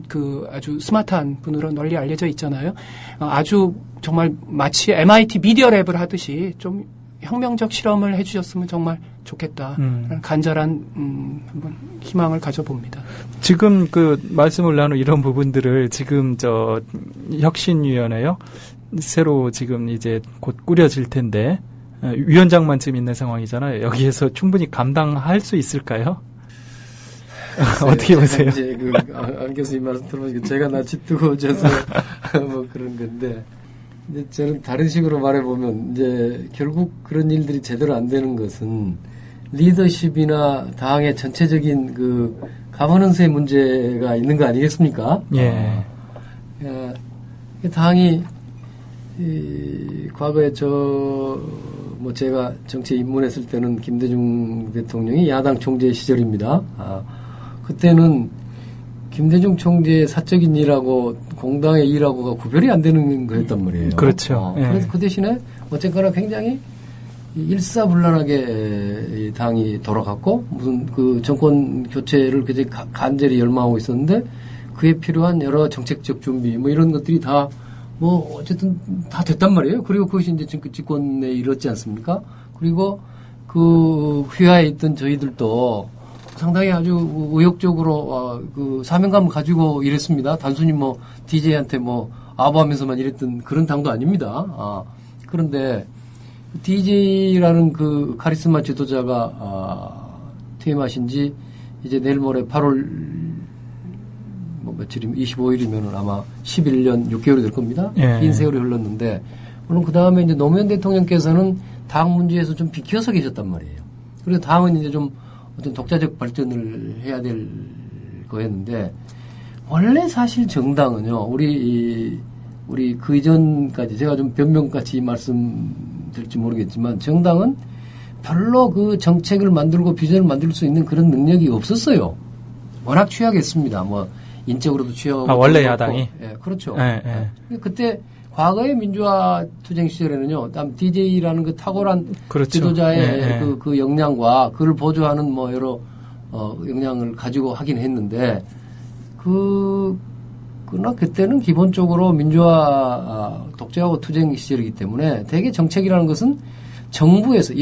아주 스마트한 분으로 널리 알려져 있잖아요. 아주 정말 마치 MIT 미디어 랩을 하듯이 좀 혁명적 실험을 해주셨으면 정말 좋겠다. 간절한 한번 희망을 가져봅니다. 지금 말씀을 나눈 이런 부분들을 지금 혁신위원회요, 새로 지금 이제 곧 꾸려질 텐데 위원장만 지금 있는 상황이잖아요. 여기에서 충분히 감당할 수 있을까요? 어떻게 보세요? 이제 안 교수님 말씀 들어보니까 제가 낯이 뜨거워져서 뭐 그런 건데, 이제 저는 다른 식으로 말해보면, 이제 결국 그런 일들이 제대로 안 되는 것은 리더십이나 당의 전체적인 가버넌스의 문제가 있는 거 아니겠습니까? 당이 과거에 제가 정치에 입문했을 때는 김대중 대통령이 야당 총재 시절입니다. 그때는 김대중 총재의 사적인 일하고 공당의 일하고가 구별이 안 되는 거였단 말이에요. 그렇죠. 그래서 그 대신에 어쨌거나 굉장히 일사불란하게 당이 돌아갔고, 무슨 정권 교체를 굉장히 간절히 열망하고 있었는데, 그에 필요한 여러 정책적 준비, 뭐 이런 것들이 다 어쨌든 다 됐단 말이에요. 그리고 그것이 이제 집권에 이뤘지 않습니까? 그리고 휘하에 있던 저희들도 상당히 아주 의욕적으로 사명감을 가지고 일했습니다. 단순히 DJ한테 아부하면서만 일했던 그런 당도 아닙니다. 그런데 DJ라는 카리스마 지도자가 퇴임하신 지 이제 내일 모레 8월 며칠이면 25일이면 아마 11년 6개월이 될 겁니다. 긴 세월이 흘렀는데, 물론 그 다음에 이제 노무현 대통령께서는 당 문제에서 좀 비켜서 계셨단 말이에요. 그래서 당은 이제 좀 어떤 독자적 발전을 해야 될 거였는데, 원래 사실 정당은요, 우리 그 이전까지 제가 좀 변명같이 말씀드릴지 모르겠지만 정당은 별로 그 정책을 만들고 비전을 만들 수 있는 그런 능력이 없었어요. 워낙 취약했습니다. 뭐 인적으로도 취약하고. 원래 야당이? 예, 그렇죠. 예. 그때 과거의 민주화 투쟁 시절에는요, DJ라는 그 탁월한 그렇죠. 지도자의 그 역량과 그를 보조하는 뭐 여러 역량을 가지고 하긴 했는데 그러나 그때는 기본적으로 민주화 독재하고 투쟁 시절이기 때문에 대개 정책이라는 것은 정부에서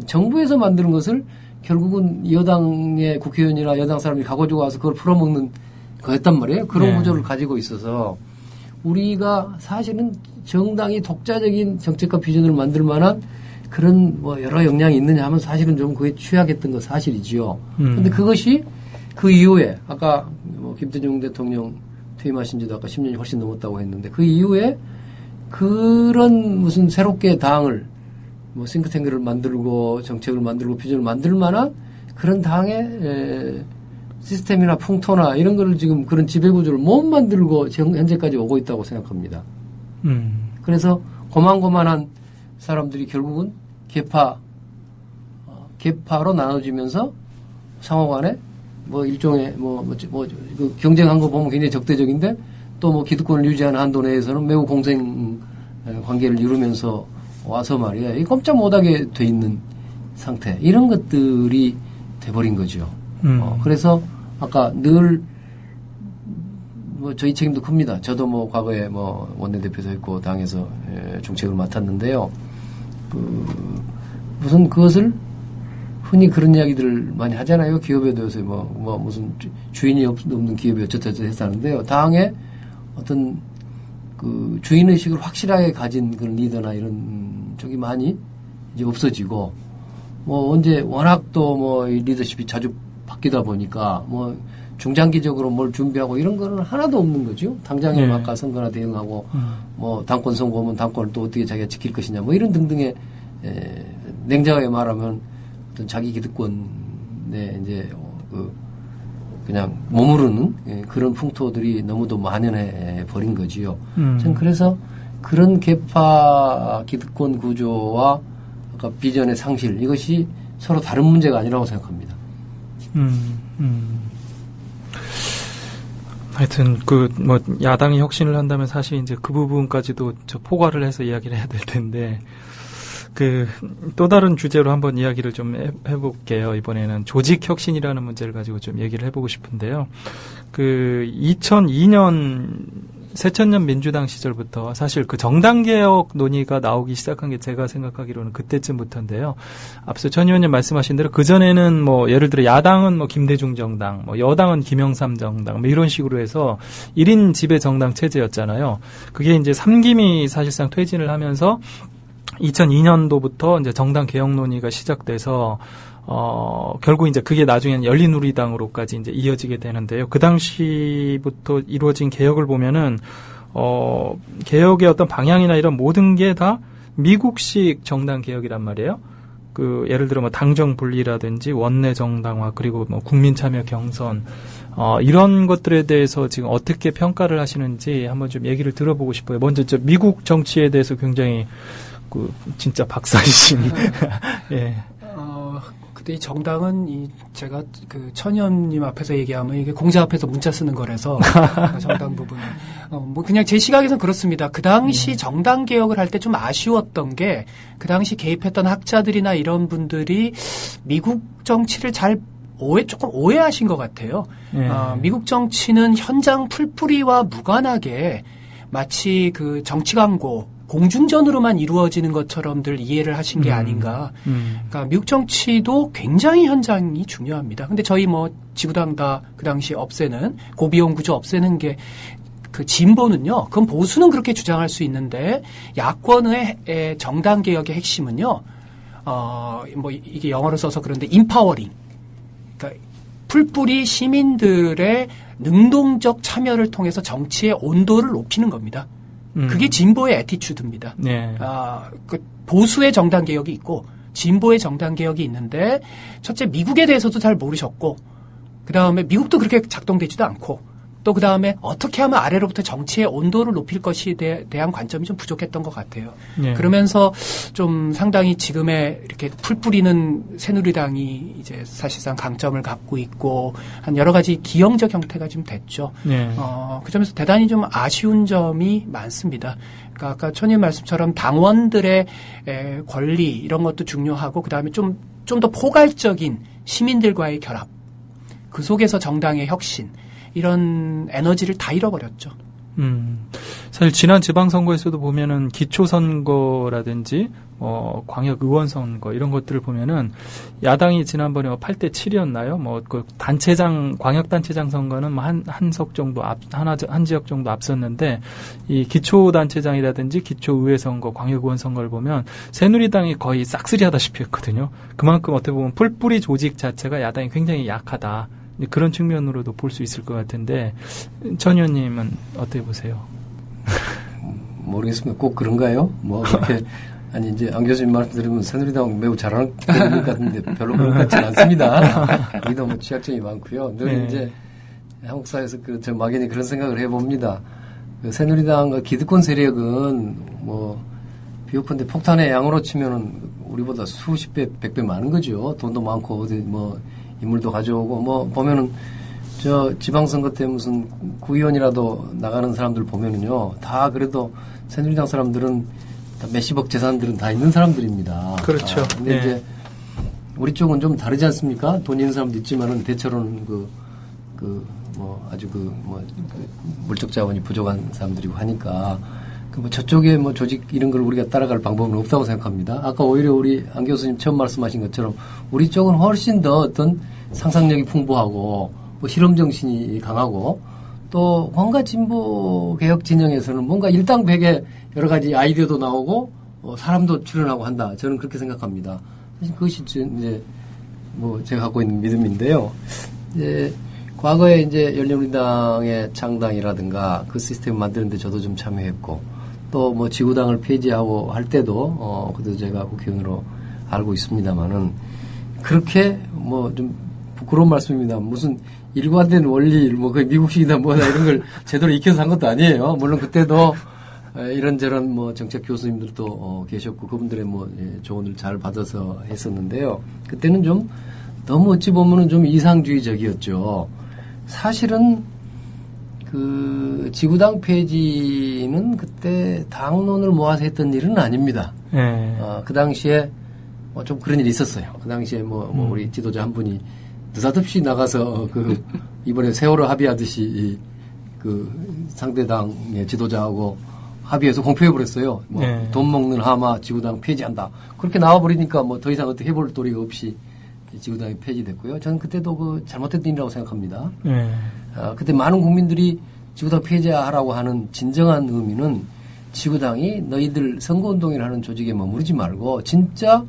정부에서 만드는 것을 결국은 여당의 국회의원이나 여당 사람들이 가지고 와서 그걸 풀어먹는 거였단 말이에요. 그런 구조를 가지고 있어서 우리가 사실은 정당이 독자적인 정책과 비전을 만들 만한 그런 뭐 여러 역량이 있느냐 하면 사실은 좀 그게 취약했던 거 사실이지요. 그런데 그것이 그 이후에 아까 뭐 김대중 대통령 퇴임하신 지도 아까 10년이 훨씬 넘었다고 했는데 그 이후에 그런 무슨 새롭게 당을 뭐 싱크탱크를 만들고 정책을 만들고 비전을 만들 만한 그런 당의 시스템이나 풍토나 이런 거를 지금 그런 지배구조를 못 만들고 현재까지 오고 있다고 생각합니다. 그래서 고만고만한 사람들이 결국은 계파로 나눠지면서 상호간에 뭐 일종의 그 경쟁한 거 보면 굉장히 적대적인데 또 뭐 기득권을 유지하는 한도 내에서는 매우 공생 관계를 이루면서 와서 말이야 이 꼼짝 못하게 돼 있는 상태 이런 것들이 돼버린 거죠. 그래서 아까 늘 뭐 저희 책임도 큽니다. 저도 뭐 과거에 뭐 원내대표도 했고 당에서 중책을 맡았는데요. 무슨 그것을 흔히 그런 이야기들을 많이 하잖아요. 기업에도 요새 뭐 무슨 주인이 없는 기업이 어쩌저쩌 했다는데요. 당에 어떤 그 주인의식을 확실하게 가진 그런 리더나 이런 쪽이 많이 이제 없어지고 뭐 언제 워낙 또 뭐 리더십이 자주 바뀌다 보니까 뭐 중장기적으로 뭘 준비하고 이런 거는 하나도 없는 거죠. 당장에 막가 선거나 대응하고 뭐 당권 선거 오면 당권을 또 어떻게 자기가 지킬 것이냐 뭐 이런 등등의 냉정하게 말하면 어떤 자기 기득권에 이제 그냥 머무르는 그런 풍토들이 너무도 만연해 버린 거지요. 저는 그래서 그런 계파 기득권 구조와 아까 비전의 상실 이것이 서로 다른 문제가 아니라고 생각합니다. 하여튼 뭐 야당이 혁신을 한다면 사실 이제 그 부분까지도 포괄을 해서 이야기를 해야 될 텐데 또 다른 주제로 한번 이야기를 좀 해볼게요. 이번에는 조직 혁신이라는 문제를 가지고 좀 얘기를 해보고 싶은데요. 2002년 새천년 민주당 시절부터 사실 그 정당개혁 논의가 나오기 시작한 게 제가 생각하기로는 그때쯤부터인데요. 앞서 전 의원님 말씀하신 대로 그전에는 뭐 예를 들어 야당은 뭐 김대중 정당, 뭐 여당은 김영삼 정당, 뭐 이런 식으로 해서 1인 지배 정당 체제였잖아요. 그게 이제 삼김이 사실상 퇴진을 하면서 2002년도부터 이제 정당 개혁 논의가 시작돼서 결국 이제 그게 나중에는 열린우리당으로까지 이제 이어지게 되는데요. 그 당시부터 이루어진 개혁을 보면은 개혁의 어떤 방향이나 이런 모든 게 다 미국식 정당 개혁이란 말이에요. 예를 들어 뭐 당정 분리라든지 원내 정당화 그리고 뭐 국민 참여 경선 이런 것들에 대해서 지금 어떻게 평가를 하시는지 한번 좀 얘기를 들어보고 싶어요. 먼저 미국 정치에 대해서 굉장히 진짜 박사이신. 예. 근데 이 정당은 제가 천연님 앞에서 얘기하면 이게 공자 앞에서 문자 쓰는 거라서 정당 부분은 뭐 그냥 제 시각에서는 그렇습니다. 그 당시 정당 개혁을 할 때 좀 아쉬웠던 게 그 당시 개입했던 학자들이나 이런 분들이 미국 정치를 조금 오해하신 것 같아요. 미국 정치는 현장 풀뿌리와 무관하게 마치 그 정치 광고 공중전으로만 이루어지는 것처럼들 이해를 하신 게 아닌가. 그러니까 미국 정치도 굉장히 현장이 중요합니다. 근데 저희 뭐 지구당 다 그 당시 없애는 고비용 구조 없애는 게 진보는요. 그건 보수는 그렇게 주장할 수 있는데 야권의 정당 개혁의 핵심은요. 뭐 이게 영어로 써서 그런데 임파워링. 그러니까 풀뿌리 시민들의 능동적 참여를 통해서 정치의 온도를 높이는 겁니다. 그게 진보의 애티튜드입니다. 네. 보수의 정당 개혁이 있고 진보의 정당 개혁이 있는데 첫째 미국에 대해서도 잘 모르셨고 그 다음에 미국도 그렇게 작동되지도 않고 또 그 다음에 어떻게 하면 아래로부터 정치의 온도를 높일 것에 대한 관점이 좀 부족했던 것 같아요. 예. 그러면서 좀 상당히 지금의 이렇게 풀 뿌리는 새누리당이 이제 사실상 강점을 갖고 있고 한 여러 가지 기형적 형태가 좀 됐죠. 예. 그 점에서 대단히 좀 아쉬운 점이 많습니다. 그러니까 아까 천님 말씀처럼 당원들의 권리 이런 것도 중요하고 그 다음에 좀 더 포괄적인 시민들과의 결합, 그 속에서 정당의 혁신 이런 에너지를 다 잃어버렸죠. 사실 지난 지방선거에서도 보면은 기초선거라든지 광역 의원선거 이런 것들을 보면은 야당이 지난번에 8대 7이었나요? 그 단체장 광역 단체장 선거는 한 석 정도 한 지역 정도 앞섰는데 이 기초 단체장이라든지 기초 의회 선거, 광역 의원 선거를 보면 새누리당이 거의 싹쓸이하다시피 했거든요. 그만큼 어떻게 보면 풀뿌리 조직 자체가 야당이 굉장히 약하다. 그런 측면으로도 볼 수 있을 것 같은데 천 의원님은 어떻게 보세요? 모르겠습니다. 꼭 그런가요? 뭐 그렇게 아니 이제 안 교수님 말씀 들으면 새누리당 매우 잘하는 것 같은데 별로 그런 것 같지는 않습니다. 우리도 뭐 취약점이 많고요. 늘 네. 이제 한국 사회에서 저 막연히 그런 생각을 해봅니다. 그 새누리당 기득권 세력은 뭐 비오컨대 폭탄의 양으로 치면은 우리보다 수십 배, 100배 많은 거죠. 돈도 많고 어디 뭐 인물도 가져오고 뭐 보면은 저 지방선거 때 무슨 구의원이라도 나가는 사람들 보면은요 다 그래도 새누리당 사람들은 다 몇십억 재산들은 다 있는 사람들입니다. 그렇죠. 근데 네. 이제 우리 쪽은 좀 다르지 않습니까? 돈 있는 사람도 있지만은 대체로는 아주 물적 자원이 부족한 사람들이고 하니까 뭐 저쪽에 뭐 조직 이런 걸 우리가 따라갈 방법은 없다고 생각합니다. 아까 오히려 우리 안 교수님 처음 말씀하신 것처럼 우리 쪽은 훨씬 더 어떤 상상력이 풍부하고 뭐 실험 정신이 강하고 또 뭔가 진보 개혁 진영에서는 뭔가 일당백의 여러 가지 아이디어도 나오고 사람도 출연하고 한다. 저는 그렇게 생각합니다. 사실 그것이 이제 뭐 제가 갖고 있는 믿음인데요. 이제 과거에 이제 열린우리당의 창당이라든가 그 시스템을 만드는데 저도 좀 참여했고 또 뭐 지구당을 폐지하고 할 때도 그때 제가 국회의원으로 알고 있습니다만은 그렇게 뭐 좀 부끄러운 말씀입니다. 무슨 일관된 원리 뭐 그 미국식이다 뭐다 이런 걸 제대로 익혀서 한 것도 아니에요. 물론 그때도 이런저런 뭐 정책 교수님들도 계셨고 그분들의 뭐 조언을 잘 받아서 했었는데요. 그때는 좀 너무 어찌 보면은 좀 이상주의적이었죠. 사실은 그 지구당 폐지는 그때 당론을 모아서 했던 일은 아닙니다. 그 당시에 뭐 좀 그런 일이 있었어요. 그 당시에 뭐 우리 지도자 한 분이 느닷없이 나가서 그 이번에 세월호 합의하듯이 그 상대당의 지도자하고 합의해서 공표해버렸어요. 뭐 돈 먹는 하마 지구당 폐지한다. 그렇게 나와버리니까 뭐 더 이상 어떻게 해볼 도리가 없이 지구당이 폐지됐고요. 저는 그때도 그 잘못된 일이라고 생각합니다. 그때 많은 국민들이 지구당 폐지하라고 하는 진정한 의미는 지구당이 너희들 선거운동을 하는 조직에 머무르지 말고 진짜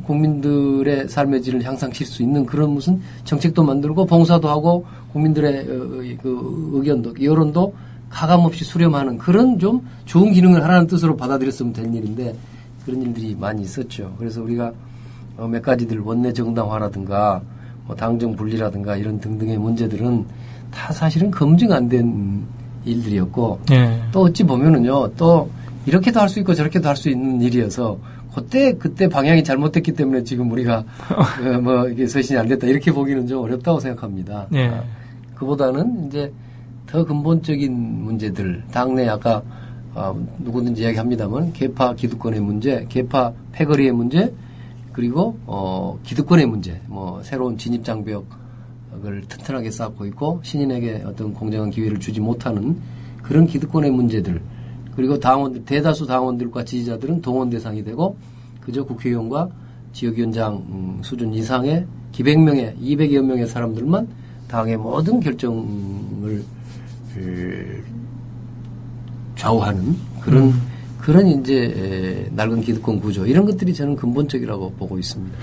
국민들의 삶의 질을 향상시킬 수 있는 그런 무슨 정책도 만들고 봉사도 하고 국민들의 그 의견도 여론도 가감없이 수렴하는 그런 좀 좋은 기능을 하라는 뜻으로 받아들였으면 된 일인데 그런 일들이 많이 있었죠. 그래서 우리가 몇 가지들 원내 정당화라든가 뭐 당정 분리라든가 이런 등등의 문제들은 다 사실은 검증 안 된 일들이었고 또 어찌 보면은요 또 이렇게도 할 수 있고 저렇게도 할 수 있는 일이어서 그때 방향이 잘못됐기 때문에 지금 우리가 뭐 이게 서신이 안 됐다 이렇게 보기는 좀 어렵다고 생각합니다. 그보다는 이제 더 근본적인 문제들 당내 아까 누구든지 이야기합니다만 계파 기득권의 문제, 계파 패거리의 문제 그리고 기득권의 문제, 뭐 새로운 진입 장벽을 튼튼하게 쌓고 있고 신인에게 어떤 공정한 기회를 주지 못하는 그런 기득권의 문제들 그리고 당원들 대다수 당원들과 지지자들은 동원 대상이 되고 그저 국회의원과 지역위원장 수준 이상의 기백 명의 200여 명의 사람들만 당의 모든 결정을 좌우하는 그런 이제 낡은 기득권 구조 이런 것들이 저는 근본적이라고 보고 있습니다.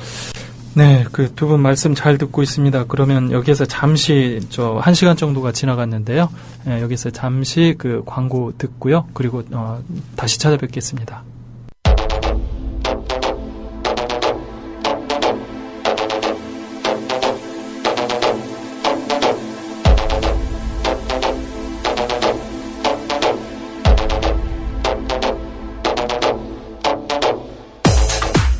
네, 그 두 분 말씀 잘 듣고 있습니다. 그러면 여기에서 잠시 1시간 정도가 지나갔는데요. 네, 여기서 잠시 그 광고 듣고요. 그리고 다시 찾아뵙겠습니다.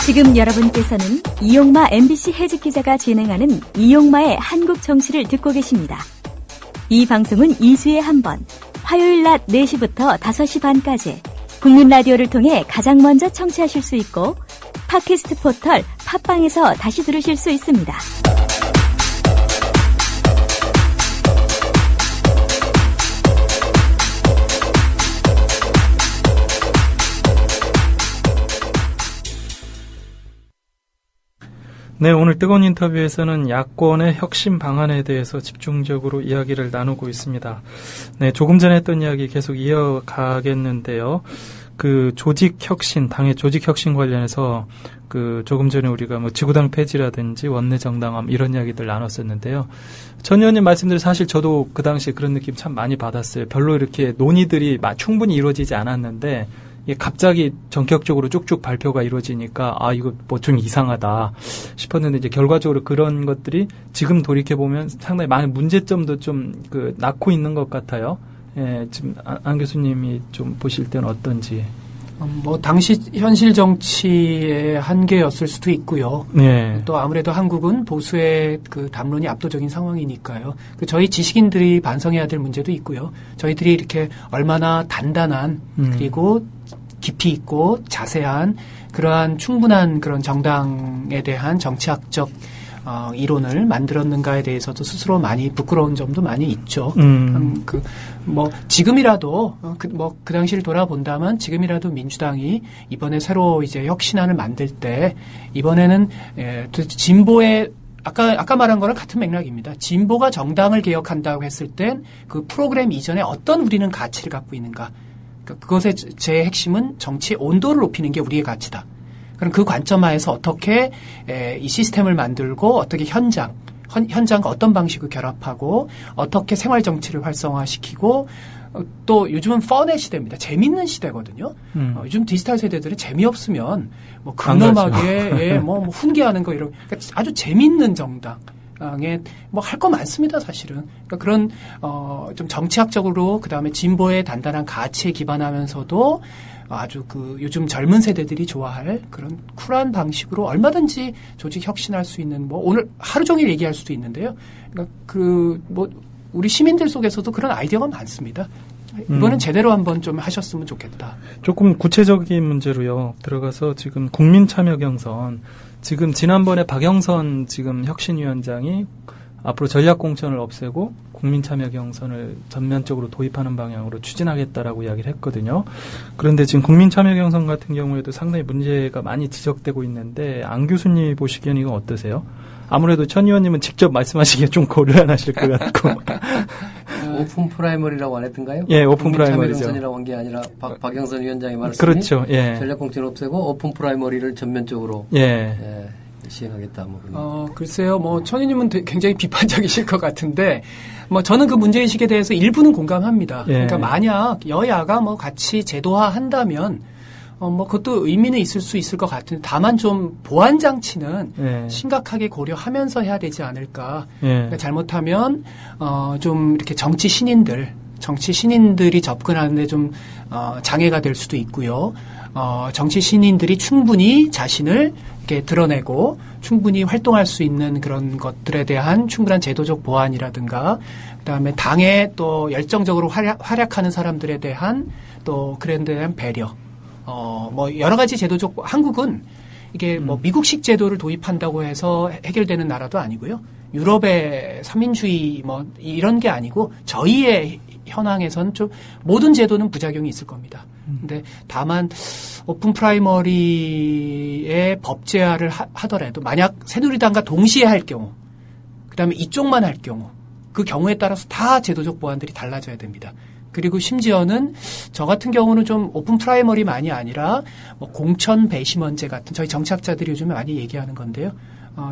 지금 여러분께서는 이용마 MBC 해직 기자가 진행하는 이용마의 한국 정치를 듣고 계십니다. 이 방송은 2주에 한 번, 화요일 낮 4시부터 5시 반까지 국민 라디오를 통해 가장 먼저 청취하실 수 있고 팟캐스트 포털 팟빵에서 다시 들으실 수 있습니다. 네, 오늘 뜨거운 인터뷰에서는 야권의 혁신 방안에 대해서 집중적으로 이야기를 나누고 있습니다. 네, 조금 전에 했던 이야기 계속 이어가겠는데요. 그 조직혁신, 당의 조직혁신 관련해서 그 조금 전에 우리가 뭐 지구당 폐지라든지 원내정당함 이런 이야기들 나눴었는데요. 전 의원님 말씀대로 사실 저도 그 당시에 그런 느낌 참 많이 받았어요. 별로 이렇게 논의들이 충분히 이루어지지 않았는데 갑자기 전격적으로 쭉쭉 발표가 이루어지니까 이거 뭐 좀 이상하다 싶었는데 이제 결과적으로 그런 것들이 지금 돌이켜보면 상당히 많은 문제점도 좀 낳고 있는 것 같아요. 예, 지금 안 교수님이 좀 보실 때는 어떤지. 뭐 당시 현실 정치의 한계였을 수도 있고요. 네. 또 아무래도 한국은 보수의 그 담론이 압도적인 상황이니까요. 저희 지식인들이 반성해야 될 문제도 있고요. 저희들이 이렇게 얼마나 단단한 그리고 깊이 있고 자세한 그러한 충분한 그런 정당에 대한 정치학적 이론을 만들었는가에 대해서도 스스로 많이 부끄러운 점도 많이 있죠. 지금이라도, 그 당시를 돌아본다면 지금이라도 민주당이 이번에 새로 이제 혁신안을 만들 때, 이번에는, 진보의, 아까 말한 거랑 같은 맥락입니다. 진보가 정당을 개혁한다고 했을 땐 그 프로그램 이전에 어떤 우리는 가치를 갖고 있는가. 그것의 제 핵심은 정치의 온도를 높이는 게 우리의 가치다. 그럼 그 관점하에서 어떻게 이 시스템을 만들고 어떻게 현장과 어떤 방식을 결합하고 어떻게 생활 정치를 활성화시키고 또 요즘은 펀의 시대입니다. 재밌는 시대거든요. 요즘 디지털 세대들은 재미없으면 뭐 근엄하게 뭐 훈계하는 거 이런 그러니까 아주 재밌는 정당. 뭐 할 거 많습니다, 사실은. 그러니까 그런 좀 정치학적으로 그다음에 진보의 단단한 가치에 기반하면서도 아주 요즘 젊은 세대들이 좋아할 그런 쿨한 방식으로 얼마든지 조직 혁신할 수 있는 뭐 오늘 하루 종일 얘기할 수도 있는데요. 그러니까 우리 시민들 속에서도 그런 아이디어가 많습니다. 이번엔 제대로 한번 좀 하셨으면 좋겠다. 조금 구체적인 문제로요. 들어가서 지금 국민 참여 경선 지금 지난번에 박영선 지금 혁신위원장이 앞으로 전략공천을 없애고 국민 참여 경선을 전면적으로 도입하는 방향으로 추진하겠다라고 이야기를 했거든요. 그런데 지금 국민 참여 경선 같은 경우에도 상당히 문제가 많이 지적되고 있는데 안 교수님이 보시기엔 이건 어떠세요? 아무래도 천 의원님은 직접 말씀하시기에 좀 곤란하실 것 같고. 오픈 프라이머리라고 안 했던가요? 예, 오픈 프라이머리죠. 참여경선이라고 한 게 아니라 박영선 위원장의 말씀이 그렇죠. 예. 전략공천 없애고 오픈 프라이머리를 전면적으로 시행하겠다. 글쎄요. 천 의원님은 굉장히 비판적이실 것 같은데 저는 그 문제의식에 대해서 일부는 공감합니다. 그러니까 만약 여야가 같이 제도화한다면 그것도 의미는 있을 수 있을 것 같은데, 다만 좀 보안 장치는 심각하게 고려하면서 해야 되지 않을까. 그러니까 잘못하면, 좀 이렇게 정치 신인들이 접근하는데 좀, 장애가 될 수도 있고요. 정치 신인들이 충분히 자신을 이렇게 드러내고 충분히 활동할 수 있는 그런 것들에 대한 충분한 제도적 보완이라든가, 그 다음에 당에 또 열정적으로 활약하는 사람들에 대한 또 그런 데 대한 배려. 여러 가지 제도적, 한국은 이게 미국식 제도를 도입한다고 해서 해결되는 나라도 아니고요. 유럽의 삼민주의 이런 게 아니고 저희의 현황에선 좀 모든 제도는 부작용이 있을 겁니다. 근데 다만 오픈 프라이머리의 법제화를 하더라도 만약 새누리당과 동시에 할 경우, 그다음에 이쪽만 할 경우, 그 경우에 따라서 다 제도적 보완들이 달라져야 됩니다. 그리고 심지어는 저 같은 경우는 좀 오픈 프라이머리만이 아니라 공천 배심원제 같은 저희 정치학자들이 요즘에 많이 얘기하는 건데요.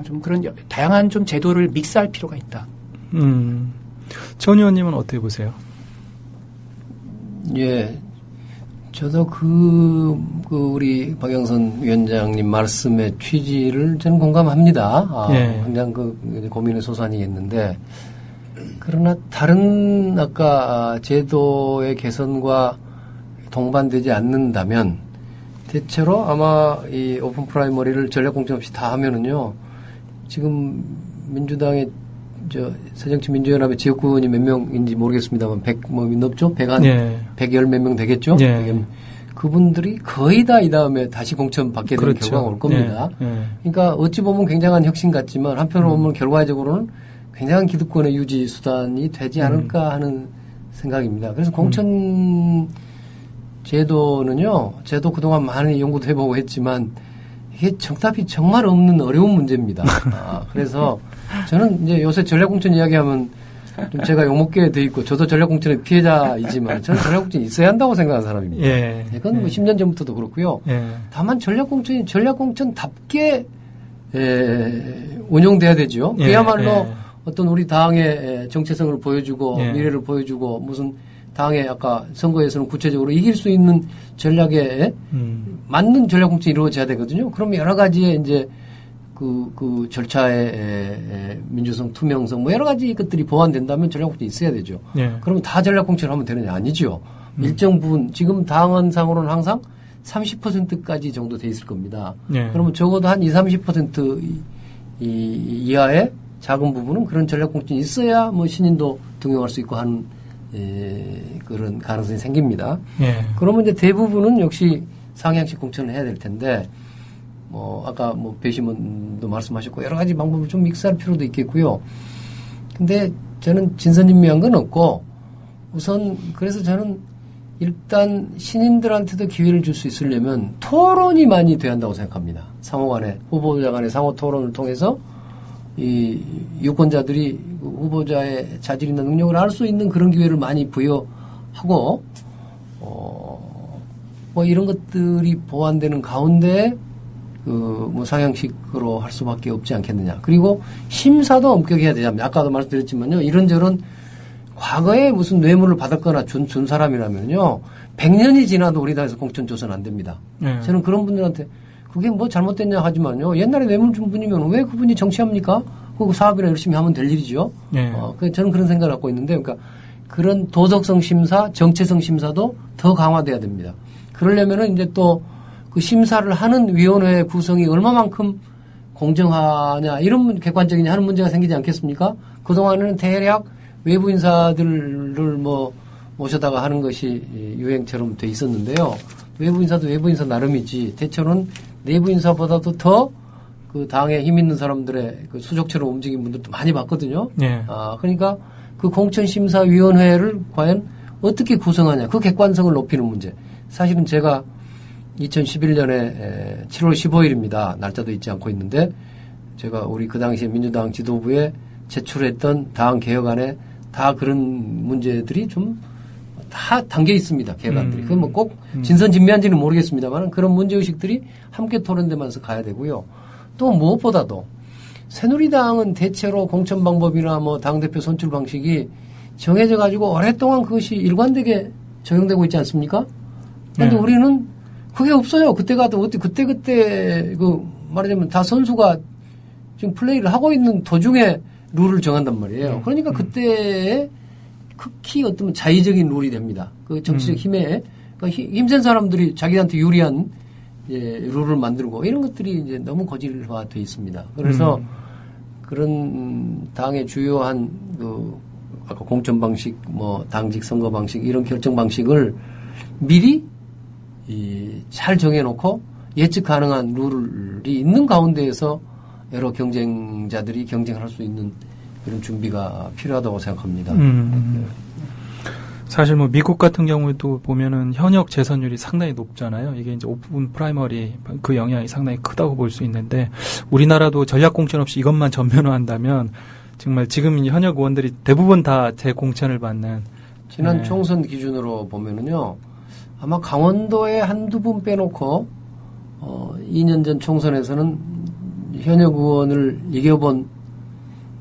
좀 그런 다양한 좀 제도를 믹스할 필요가 있다. 전 의원님은 어떻게 보세요? 예, 저도 우리 박영선 위원장님 말씀의 취지를 저는 공감합니다. 그냥 고민의 소산이겠는데. 그러나 다른 아까 제도의 개선과 동반되지 않는다면 대체로 아마 이 오픈 프라이머리를 전략공천 없이 다 하면은요, 지금 민주당의 새정치민주연합의 지역구 의원이 몇 명인지 모르겠습니다만 100 뭐 넘죠? 100열 몇 명 되겠죠? 그분들이 거의 다 이 다음에 다시 공천 받게 되는 그렇죠. 결과가 올 겁니다. 그러니까 어찌 보면 굉장한 혁신 같지만 한편으로 보면 결과적으로는 굉장한 기득권의 유지 수단이 되지 않을까 하는 생각입니다. 그래서 공천 제도는요, 제도 그동안 많이 연구도 해보고 했지만 이게 정답이 정말 없는 어려운 문제입니다. 그래서 저는 이제 요새 전략공천 이야기하면 좀 제가 욕먹게 돼 있고 저도 전략공천의 피해자이지만 저는 전략공천이 있어야 한다고 생각하는 사람입니다. 이건 뭐 10년 전부터도 그렇고요. 다만 전략공천이 전략공천답게 운영돼야 되죠. 그야말로 어떤 우리 당의 정체성을 보여주고 미래를 보여주고 무슨 당의 아까 선거에서는 구체적으로 이길 수 있는 전략에 맞는 전략공천이 이루어져야 되거든요. 그럼 여러 가지의 이제 그 절차의 민주성, 투명성 뭐 여러 가지 것들이 보완된다면 전략공천이 있어야 되죠. 그러면 다 전략공천을 하면 되느냐? 아니죠. 일정 부분 지금 당헌상으로는 항상 30%까지 정도 돼 있을 겁니다. 그러면 적어도 한 20-30% 이하의 작은 부분은 그런 전략공천이 있어야 뭐 신인도 등용할 수 있고 하는 그런 가능성이 생깁니다. 그러면 이제 대부분은 역시 상향식 공천을 해야 될 텐데, 뭐 아까 뭐 배심원도 말씀하셨고 여러 가지 방법을 좀 믹스할 필요도 있겠고요. 근데 저는 진선진미한 건 없고 우선 그래서 저는 일단 신인들한테도 기회를 줄 수 있으려면 토론이 많이 돼야 한다고 생각합니다. 상호 간에 후보자 간의 상호 토론을 통해서 이 유권자들이 후보자의 자질이나 능력을 알 수 있는 그런 기회를 많이 부여하고 뭐 이런 것들이 보완되는 가운데 뭐 상향식으로 할 수밖에 없지 않겠느냐. 그리고 심사도 엄격해야 되잖아요. 아까도 말씀드렸지만요. 이런저런 과거에 무슨 뇌물을 받았거나 준 사람이라면요. 100년이 지나도 우리 당에서 공천 줘서는 안 됩니다. 저는 그런 분들한테 그게 뭐 잘못됐냐 하지만요. 옛날에 뇌물 준 분이면 왜 그분이 정치합니까? 그 사업이나 열심히 하면 될 일이죠. 저는 그런 생각을 갖고 있는데, 그러니까 그런 도덕성 심사, 정체성 심사도 더 강화돼야 됩니다. 그러려면은 이제 또 그 심사를 하는 위원회 구성이 얼마만큼 공정하냐, 이런 객관적이냐 하는 문제가 생기지 않겠습니까? 그동안에는 대략 외부 인사들을 뭐 모셔다가 하는 것이 유행처럼 돼 있었는데요. 외부 인사도 외부 인사 나름이지, 대체로는 내부 인사보다도 더 그 당에 힘 있는 사람들의 그 수족처럼 움직인 분들도 많이 봤거든요. 그러니까 그 공천심사위원회를 과연 어떻게 구성하냐, 그 객관성을 높이는 문제. 사실은 제가 2011년에 7월 15일입니다. 날짜도 잊지 않고 있는데, 제가 우리 그 당시에 민주당 지도부에 제출했던 당 개혁안에 다 그런 문제들이 좀 다 담겨 있습니다. 개혁안들이. 그건 뭐 꼭 진선진미한지는 모르겠습니다만 그런 문제의식들이 함께 토론되면서 가야 되고요. 또 무엇보다도 새누리당은 대체로 공천 방법이나 뭐 당대표 선출 방식이 정해져 가지고 오랫동안 그것이 일관되게 적용되고 있지 않습니까? 그런데 우리는 그게 없어요. 그때가 그때 그 말하자면 다 선수가 지금 플레이를 하고 있는 도중에 룰을 정한단 말이에요. 그러니까 그때에 극히 어떤 자의적인 룰이 됩니다. 그 정치적 힘에 그러니까 힘센 사람들이 자기한테 유리한 룰을 만들고 이런 것들이 이제 너무 고질화돼 있습니다. 그래서 그런 당의 주요한 그 아까 공천 방식, 뭐 당직 선거 방식 이런 결정 방식을 미리 잘 정해놓고 예측 가능한 룰이 있는 가운데에서 여러 경쟁자들이 경쟁을 할 수 있는 이런 준비가 필요하다고 생각합니다. 사실 뭐 미국 같은 경우에도 보면은 현역 재선율이 상당히 높잖아요. 이게 이제 오픈 프라이머리 그 영향이 상당히 크다고 볼 수 있는데, 우리나라도 전략 공천 없이 이것만 전면화한다면 정말 지금 현역 의원들이 대부분 다 재공천을 받는. 지난 총선 기준으로 보면은요, 아마 강원도에 한두 분 빼놓고 2년 전 총선에서는 현역 의원을 이겨본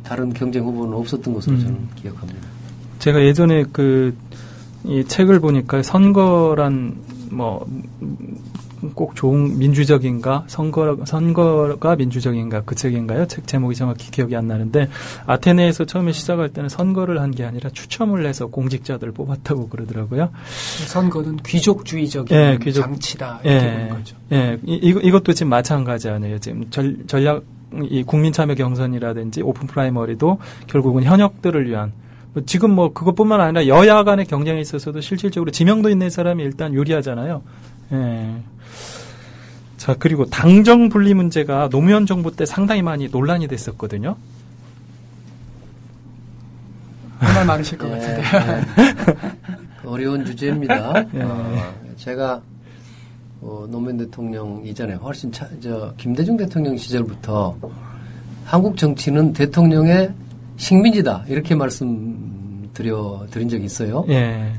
다른 경쟁 후보는 없었던 것으로 저는 기억합니다. 제가 예전에 이 책을 보니까 선거란 꼭 좋은 민주적인가 선거가 민주적인가 그 책인가요? 책 제목이 정확히 기억이 안 나는데 아테네에서 처음에 시작할 때는 선거를 한 게 아니라 추첨을 해서 공직자들을 뽑았다고 그러더라고요. 선거는 귀족주의적인 장치다 이렇게 보는 거죠. 이것도 지금 마찬가지 아니에요. 지금 전략 이 국민참여 경선이라든지 오픈 프라이머리도 결국은 현역들을 위한 지금 뭐 그것뿐만 아니라 여야 간의 경쟁에 있어서도 실질적으로 지명도 있는 사람이 일단 유리하잖아요. 자, 그리고 당정 분리 문제가 노무현 정부 때 상당히 많이 논란이 됐었거든요. 정말 많으실 것 같은데. 어려운 주제입니다. 제가 노무현 대통령 이전에 훨씬 김대중 대통령 시절부터 한국 정치는 대통령의 식민지다 이렇게 말씀드린 적이 있어요.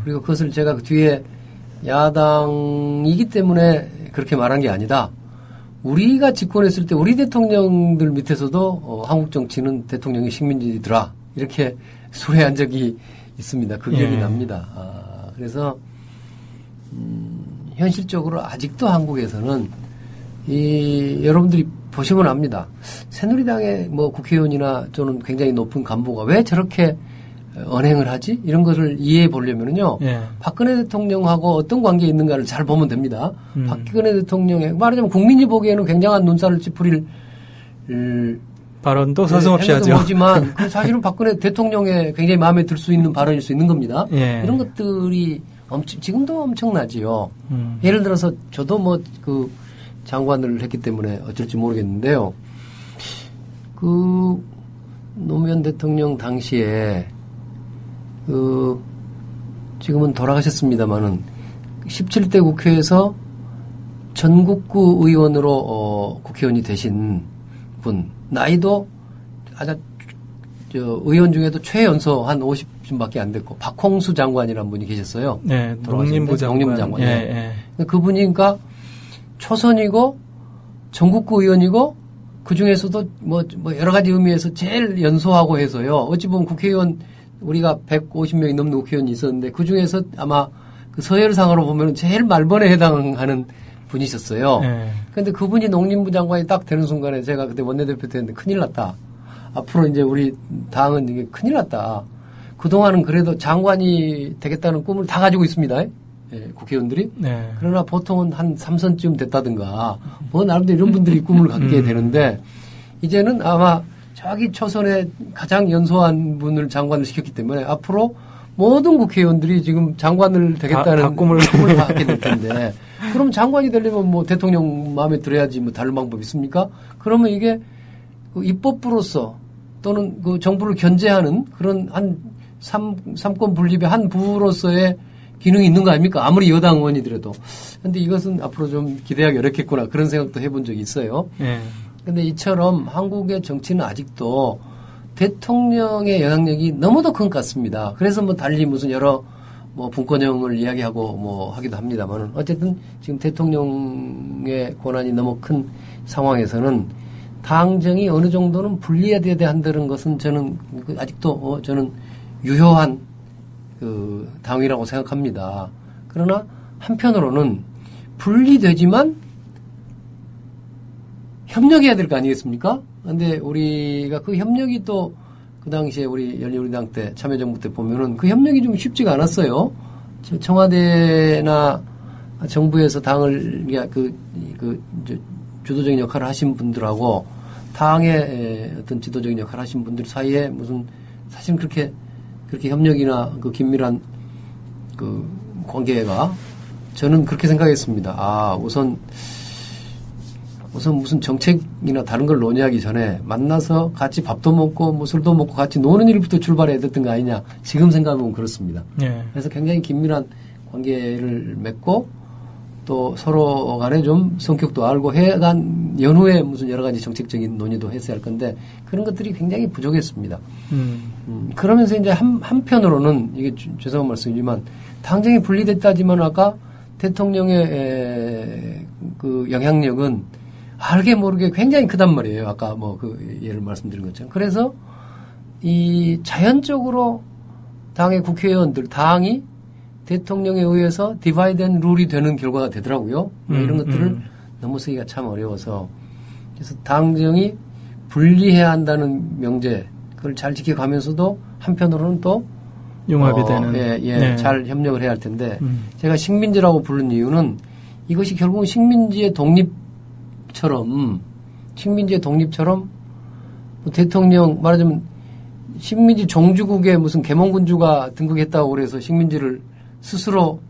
그리고 그것을 제가 그 뒤에 야당이기 때문에 그렇게 말한 게 아니다. 우리가 집권했을 때 우리 대통령들 밑에서도 한국 정치는 대통령의 식민지더라 이렇게 소리한 적이 있습니다. 그 기억이 납니다. 그래서 현실적으로 아직도 한국에서는 여러분들이 보시면 압니다. 새누리당의 뭐 국회의원이나 또는 굉장히 높은 간부가 왜 저렇게 언행을 하지? 이런 것을 이해해 보려면요. 박근혜 대통령하고 어떤 관계에 있는가를 잘 보면 됩니다. 박근혜 대통령의 말하자면 국민이 보기에는 굉장한 눈살을 찌푸릴 발언도 서슴없이 하죠. 하지만 사실은 박근혜 대통령의 굉장히 마음에 들 수 있는 발언일 수 있는 겁니다. 이런 것들이 지금도 엄청나지요. 예를 들어서 저도 뭐 그 장관을 했기 때문에 어쩔지 모르겠는데요. 그 노무현 대통령 당시에 지금은 돌아가셨습니다만은 17대 국회에서 전국구 의원으로 국회의원이 되신 분, 나이도 아주 의원 중에도 최연소 한 50쯤밖에 안 됐고 박홍수 장관이라는 분이 계셨어요. 농림부 장관. 그분이 그러니까 초선이고 전국구 의원이고 그 중에서도 뭐 여러 가지 의미에서 제일 연소하고 해서요. 어찌 보면 국회의원 우리가 150명이 넘는 국회의원이 있었는데 그 중에서 아마 그 서열상으로 보면 제일 말번에 해당하는 분이셨어요. 그런데 그분이 농림부 장관이 딱 되는 순간에 제가 그때 원내대표 때였는데 큰일 났다. 앞으로 이제 우리 당은 이게 큰일 났다. 그동안은 그래도 장관이 되겠다는 꿈을 다 가지고 있습니다. 국회의원들이. 그러나 보통은 한 3선쯤 됐다든가 뭐 나름대로 이런 분들이 꿈을 갖게 되는데 이제는 아마 저기 초선에 가장 연소한 분을 장관을 시켰기 때문에 앞으로 모든 국회의원들이 지금 장관을 되겠다는 꿈을 갖게 될 텐데 그럼 장관이 되려면 뭐 대통령 마음에 들어야지 뭐 다른 방법 있습니까? 그러면 이게 그 입법부로서 또는 그 정부를 견제하는 그런 한 삼권 분립의 한 부로서의 기능이 있는 거 아닙니까? 아무리 여당 의원이더라도. 근데 이것은 앞으로 좀 기대하기 어렵겠구나 그런 생각도 해본 적이 있어요. 근데 이처럼 한국의 정치는 아직도 대통령의 영향력이 너무도 큰 것 같습니다. 그래서 뭐 달리 무슨 여러 뭐 분권형을 이야기하고 뭐 하기도 합니다만은 어쨌든 지금 대통령의 권한이 너무 큰 상황에서는 당정이 어느 정도는 분리해야 한다는 것은 저는 아직도 저는 유효한 그 당이라고 생각합니다. 그러나 한편으로는 분리되지만 협력해야 될 거 아니겠습니까? 근데 우리가 그 협력이 또 그 당시에 우리 열린우리당 때 참여정부 때 보면은 그 협력이 좀 쉽지가 않았어요. 청와대나 정부에서 당을 주도적인 역할을 하신 분들하고 당의 어떤 지도적인 역할을 하신 분들 사이에 무슨 사실은 그렇게 협력이나 그 긴밀한 그 관계가 저는 그렇게 생각했습니다. 우선 무슨 정책이나 다른 걸 논의하기 전에 만나서 같이 밥도 먹고 뭐 술도 먹고 같이 노는 일부터 출발해야 됐던 거 아니냐. 지금 생각해보면 그렇습니다. 그래서 굉장히 긴밀한 관계를 맺고 또 서로 간에 좀 성격도 알고 해간 연후에 무슨 여러 가지 정책적인 논의도 했어야 할 건데 그런 것들이 굉장히 부족했습니다. 그러면서 이제 한편으로는 이게 죄송한 말씀이지만 당정이 분리됐다지만 아까 대통령의 그 영향력은 알게 모르게 굉장히 크단 말이에요. 아까 뭐 그 예를 말씀드린 것처럼. 그래서 이 자연적으로 당의 국회의원들, 당이 대통령에 의해서 디바이드 앤 룰이 되는 결과가 되더라고요. 이런 것들을 넘어서기가 참 어려워서 그래서 당정이 분리해야 한다는 명제 그걸 잘 지켜가면서도 한편으로는 또 융합이 되는 네. 잘 협력을 해야 할 텐데 제가 식민지라고 부른 이유는 이것이 결국은 식민지의 독립처럼 뭐 대통령 말하자면 식민지 종주국에 무슨 계몽군주가 등극했다고 그래서 식민지를 스스로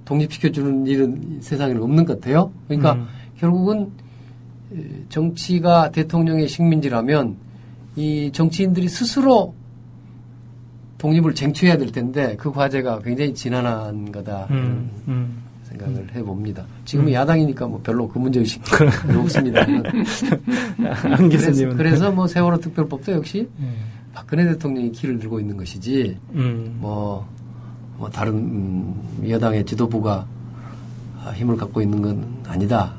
독립시켜주는 일은 세상에는 없는 것 같아요. 그러니까 결국은 정치가 대통령의 식민지라면 이 정치인들이 스스로 독립을 쟁취해야 될 텐데 그 과제가 굉장히 지난한 거다 생각을 해봅니다. 지금은 야당이니까 뭐 별로 그 문제의식이 없습니다. 안 교수님은. 그래서 뭐 세월호 특별법도 역시 박근혜 대통령이 키를 들고 있는 것이지 뭐 다른 여당의 지도부가 힘을 갖고 있는 건 아니다.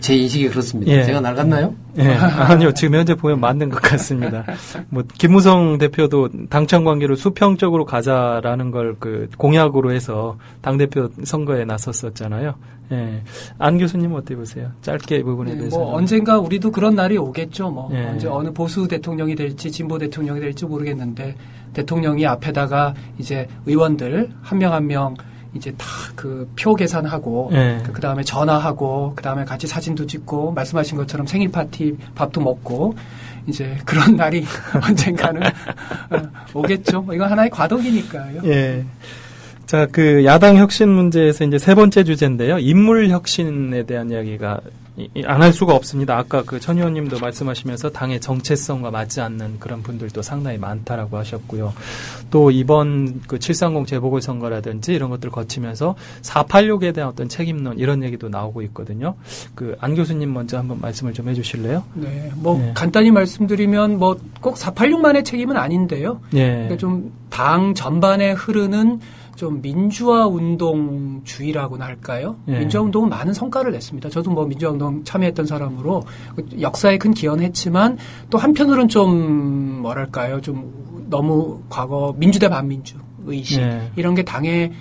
제 인식이 그렇습니다. 예. 제가 낡았나요? 예. 아니요. 지금 현재 보면 맞는 것 같습니다. 뭐 김무성 대표도 당청 관계로 수평적으로 가자라는 걸 그 공약으로 해서 당대표 선거에 나섰었잖아요. 예. 안 교수님 어떻게 보세요? 짧게 이 부분에 대해서. 뭐 언젠가 우리도 그런 날이 오겠죠. 뭐 예. 언제 어느 보수 대통령이 될지 진보 대통령이 될지 모르겠는데 대통령이 앞에다가 이제 의원들 한 명 한 명 이제 다 그 표 계산하고 그 다음에 전화하고 그 다음에 같이 사진도 찍고 말씀하신 것처럼 생일 파티 밥도 먹고 이제 그런 날이 언젠가는 오겠죠. 이건 하나의 과도기니까요. 예. 자, 그 야당 혁신 문제에서 이제 세 번째 주제인데요. 인물 혁신에 대한 이야기가 안 할 수가 없습니다. 아까 그 천 의원님도 말씀하시면서 당의 정체성과 맞지 않는 그런 분들도 상당히 많다라고 하셨고요. 또 이번 그 730 재보궐선거라든지 이런 것들을 거치면서 486에 대한 어떤 책임론 이런 얘기도 나오고 있거든요. 그 안 교수님 먼저 한번 말씀을 좀 해주실래요? 네, 뭐 간단히 말씀드리면 뭐 꼭 486만의 책임은 아닌데요. 그러니까 좀 당 전반에 흐르는 좀 민주화 운동주의라고나 할까요? 민주화 운동은 많은 성과를 냈습니다. 저도 뭐 민주화 운동 참여했던 사람으로 역사에 큰 기여는 했지만 또 한편으로는 좀 뭐랄까요? 좀 너무 과거 민주 대 반민주 의식 이런 게 당에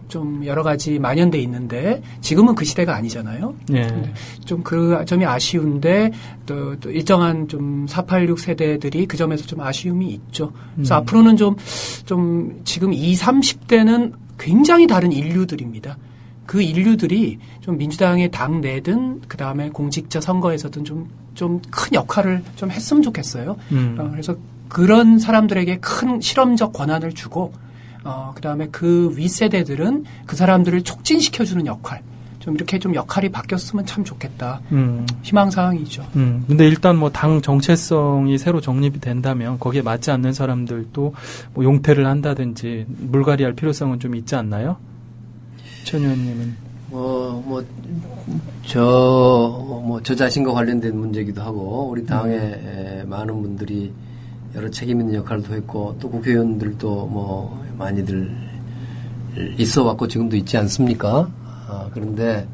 좀 여러 가지 만연돼 있는데 지금은 그 시대가 아니잖아요. 좀 그 점이 아쉬운데 또 일정한 좀 486 세대들이 그 점에서 좀 아쉬움이 있죠. 그래서 앞으로는 좀 지금 20, 30대는 굉장히 다른 인류들입니다. 그 인류들이 좀 민주당의 당내든 그 다음에 공직자 선거에서든 좀 큰 역할을 좀 했으면 좋겠어요. 그래서 그런 사람들에게 큰 실험적 권한을 주고 그 다음에 그 윗세대들은 그 사람들을 촉진시켜주는 역할, 좀 이렇게 좀 역할이 바뀌었으면 참 좋겠다. 희망사항이죠. 근데 일단 뭐 당 정체성이 새로 정립이 된다면 거기에 맞지 않는 사람들도 뭐 용퇴를 한다든지 물갈이할 필요성은 좀 있지 않나요? 천 의원님은. 저 자신과 관련된 문제이기도 하고, 우리 당에 많은 분들이 여러 책임 있는 역할도 했고, 또 국회의원들도 뭐 많이들 있어 왔고, 지금도 있지 않습니까? 그런데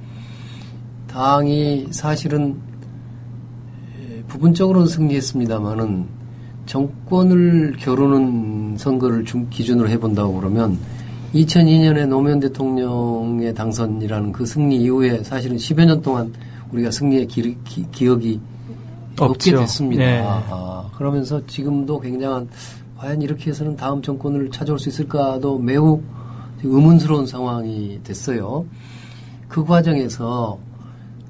당이 사실은 부분적으로는 승리했습니다만은 정권을 겨루는 선거를 기준으로 해본다고 그러면 2002년에 노무현 대통령의 당선이라는 그 승리 이후에 사실은 10여 년 동안 우리가 승리의 기억이 없게 됐습니다. 그러면서 지금도 굉장한 과연 이렇게 해서는 다음 정권을 찾아올 수 있을까도 매우 의문스러운 상황이 됐어요. 그 과정에서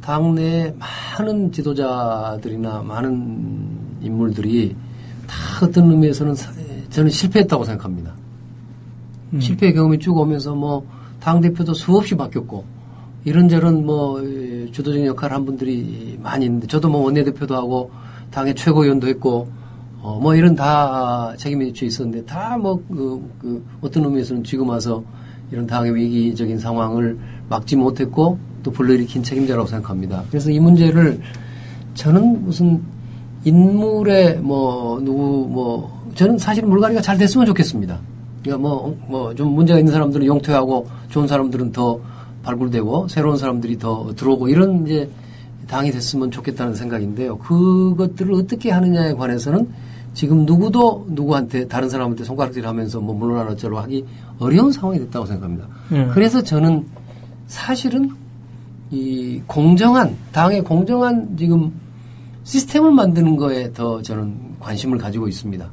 당내에 많은 지도자들이나 많은 인물들이 다 어떤 의미에서는 저는 실패했다고 생각합니다. 실패의 경험이 쭉 오면서 뭐 당대표도 수없이 바뀌었고 이런저런 뭐 주도적인 역할을 한 분들이 많이 있는데 저도 뭐 원내대표도 하고 당의 최고위원도 했고 뭐 이런 다 책임이 있어 있었는데 다 뭐 어떤 의미에서는 지금 와서 이런 당의 위기적인 상황을 막지 못했고 또 불러일으킨 책임자라고 생각합니다. 그래서 이 문제를 저는 무슨 인물의 저는 사실 물갈이가 잘 됐으면 좋겠습니다. 그러니까 좀 문제가 있는 사람들은 용퇴하고 좋은 사람들은 더 발굴되고 새로운 사람들이 더 들어오고 이런 이제 당이 됐으면 좋겠다는 생각인데요. 그것들을 어떻게 하느냐에 관해서는 지금 누구도 누구한테 다른 사람한테 손가락질하면서 뭐 물러나라 어쩌고 하기 어려운 상황이 됐다고 생각합니다. 그래서 저는 사실은 이 공정한 당의 공정한 지금 시스템을 만드는 거에 더 저는 관심을 가지고 있습니다.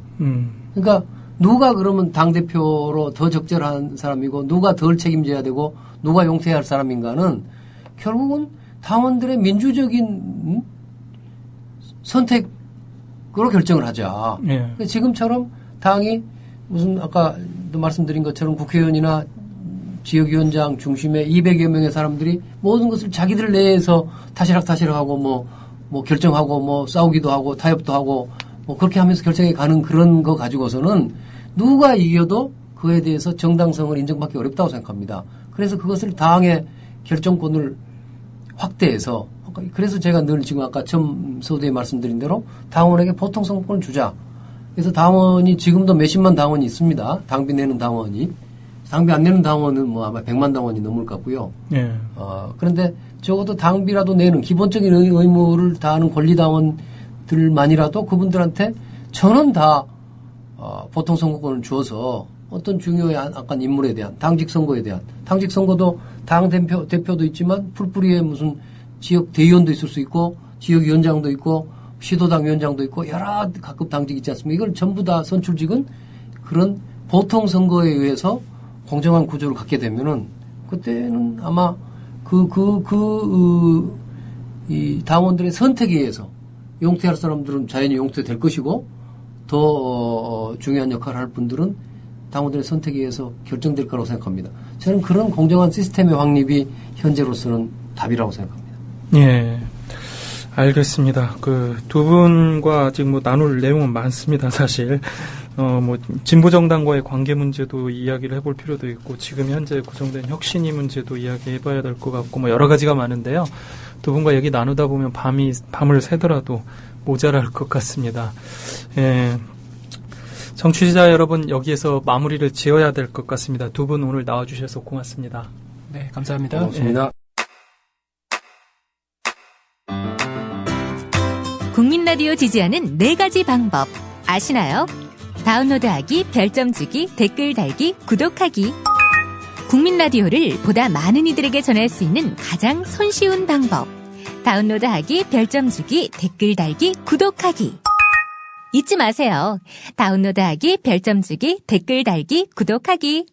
그러니까 누가 그러면 당대표로 더 적절한 사람이고 누가 덜 책임져야 되고 누가 용퇴해야 할 사람인가는 결국은 당원들의 민주적인 선택으로 결정을 하자. 지금처럼 당이 무슨 아까도 말씀드린 것처럼 국회의원이나 지역위원장 중심의 200여 명의 사람들이 모든 것을 자기들 내에서 타시락하고 뭐 결정하고 뭐 싸우기도 하고 타협도 하고 뭐 그렇게 하면서 결정해 가는 그런 거 가지고서는 누가 이겨도 그에 대해서 정당성을 인정받기 어렵다고 생각합니다. 그래서 그것을 당의 결정권을 확대해서 그래서 제가 늘 지금 아까 처음 서두에 말씀드린 대로 당원에게 보통 선거권을 주자. 그래서 당원이 지금도 몇십만 당원이 있습니다. 당비 내는 당원이. 당비 안 내는 당원은 뭐 아마 100만 당원이 넘을 것 같고요. 그런데 적어도 당비라도 내는 기본적인 의무를 다하는 권리당원들만이라도 그분들한테 전원 다 보통 선거권을 주어서 어떤 중요한 아까 인물에 대한 당직 선거에 대한 당직 선거도 당 대표도 있지만 풀뿌리에 무슨 지역 대의원도 있을 수 있고 지역위원장도 있고 시도당 위원장도 있고 여러 각급 당직이 있지 않습니까? 이걸 전부 다 선출직은 그런 보통 선거에 의해서 공정한 구조를 갖게 되면은 그때는 아마 이 당원들의 선택에 의해서 용퇴할 사람들은 자연히 용퇴될 것이고 더 중요한 역할을 할 분들은 당원들의 선택에 의해서 결정될 거라고 생각합니다. 저는 그런 공정한 시스템의 확립이 현재로서는 답이라고 생각합니다. 예. 알겠습니다. 그 두 분과 지금 뭐 나눌 내용은 많습니다, 사실. 뭐 진보 정당과의 관계 문제도 이야기를 해볼 필요도 있고 지금 현재 구성된 혁신위 문제도 이야기해봐야 될 것 같고 뭐 여러 가지가 많은데요. 두 분과 얘기 나누다 보면 밤을 새더라도 모자랄 것 같습니다. 예. 청취자 여러분 여기에서 마무리를 지어야 될 것 같습니다. 두 분 오늘 나와주셔서 고맙습니다. 네, 감사합니다. 고맙습니다. 국민 라디오 지지하는 4가지 방법 아시나요? 다운로드하기, 별점 주기, 댓글 달기, 구독하기. 국민 라디오를 보다 많은 이들에게 전할 수 있는 가장 손쉬운 방법. 다운로드하기, 별점 주기, 댓글 달기, 구독하기. 잊지 마세요. 다운로드하기, 별점 주기, 댓글 달기, 구독하기.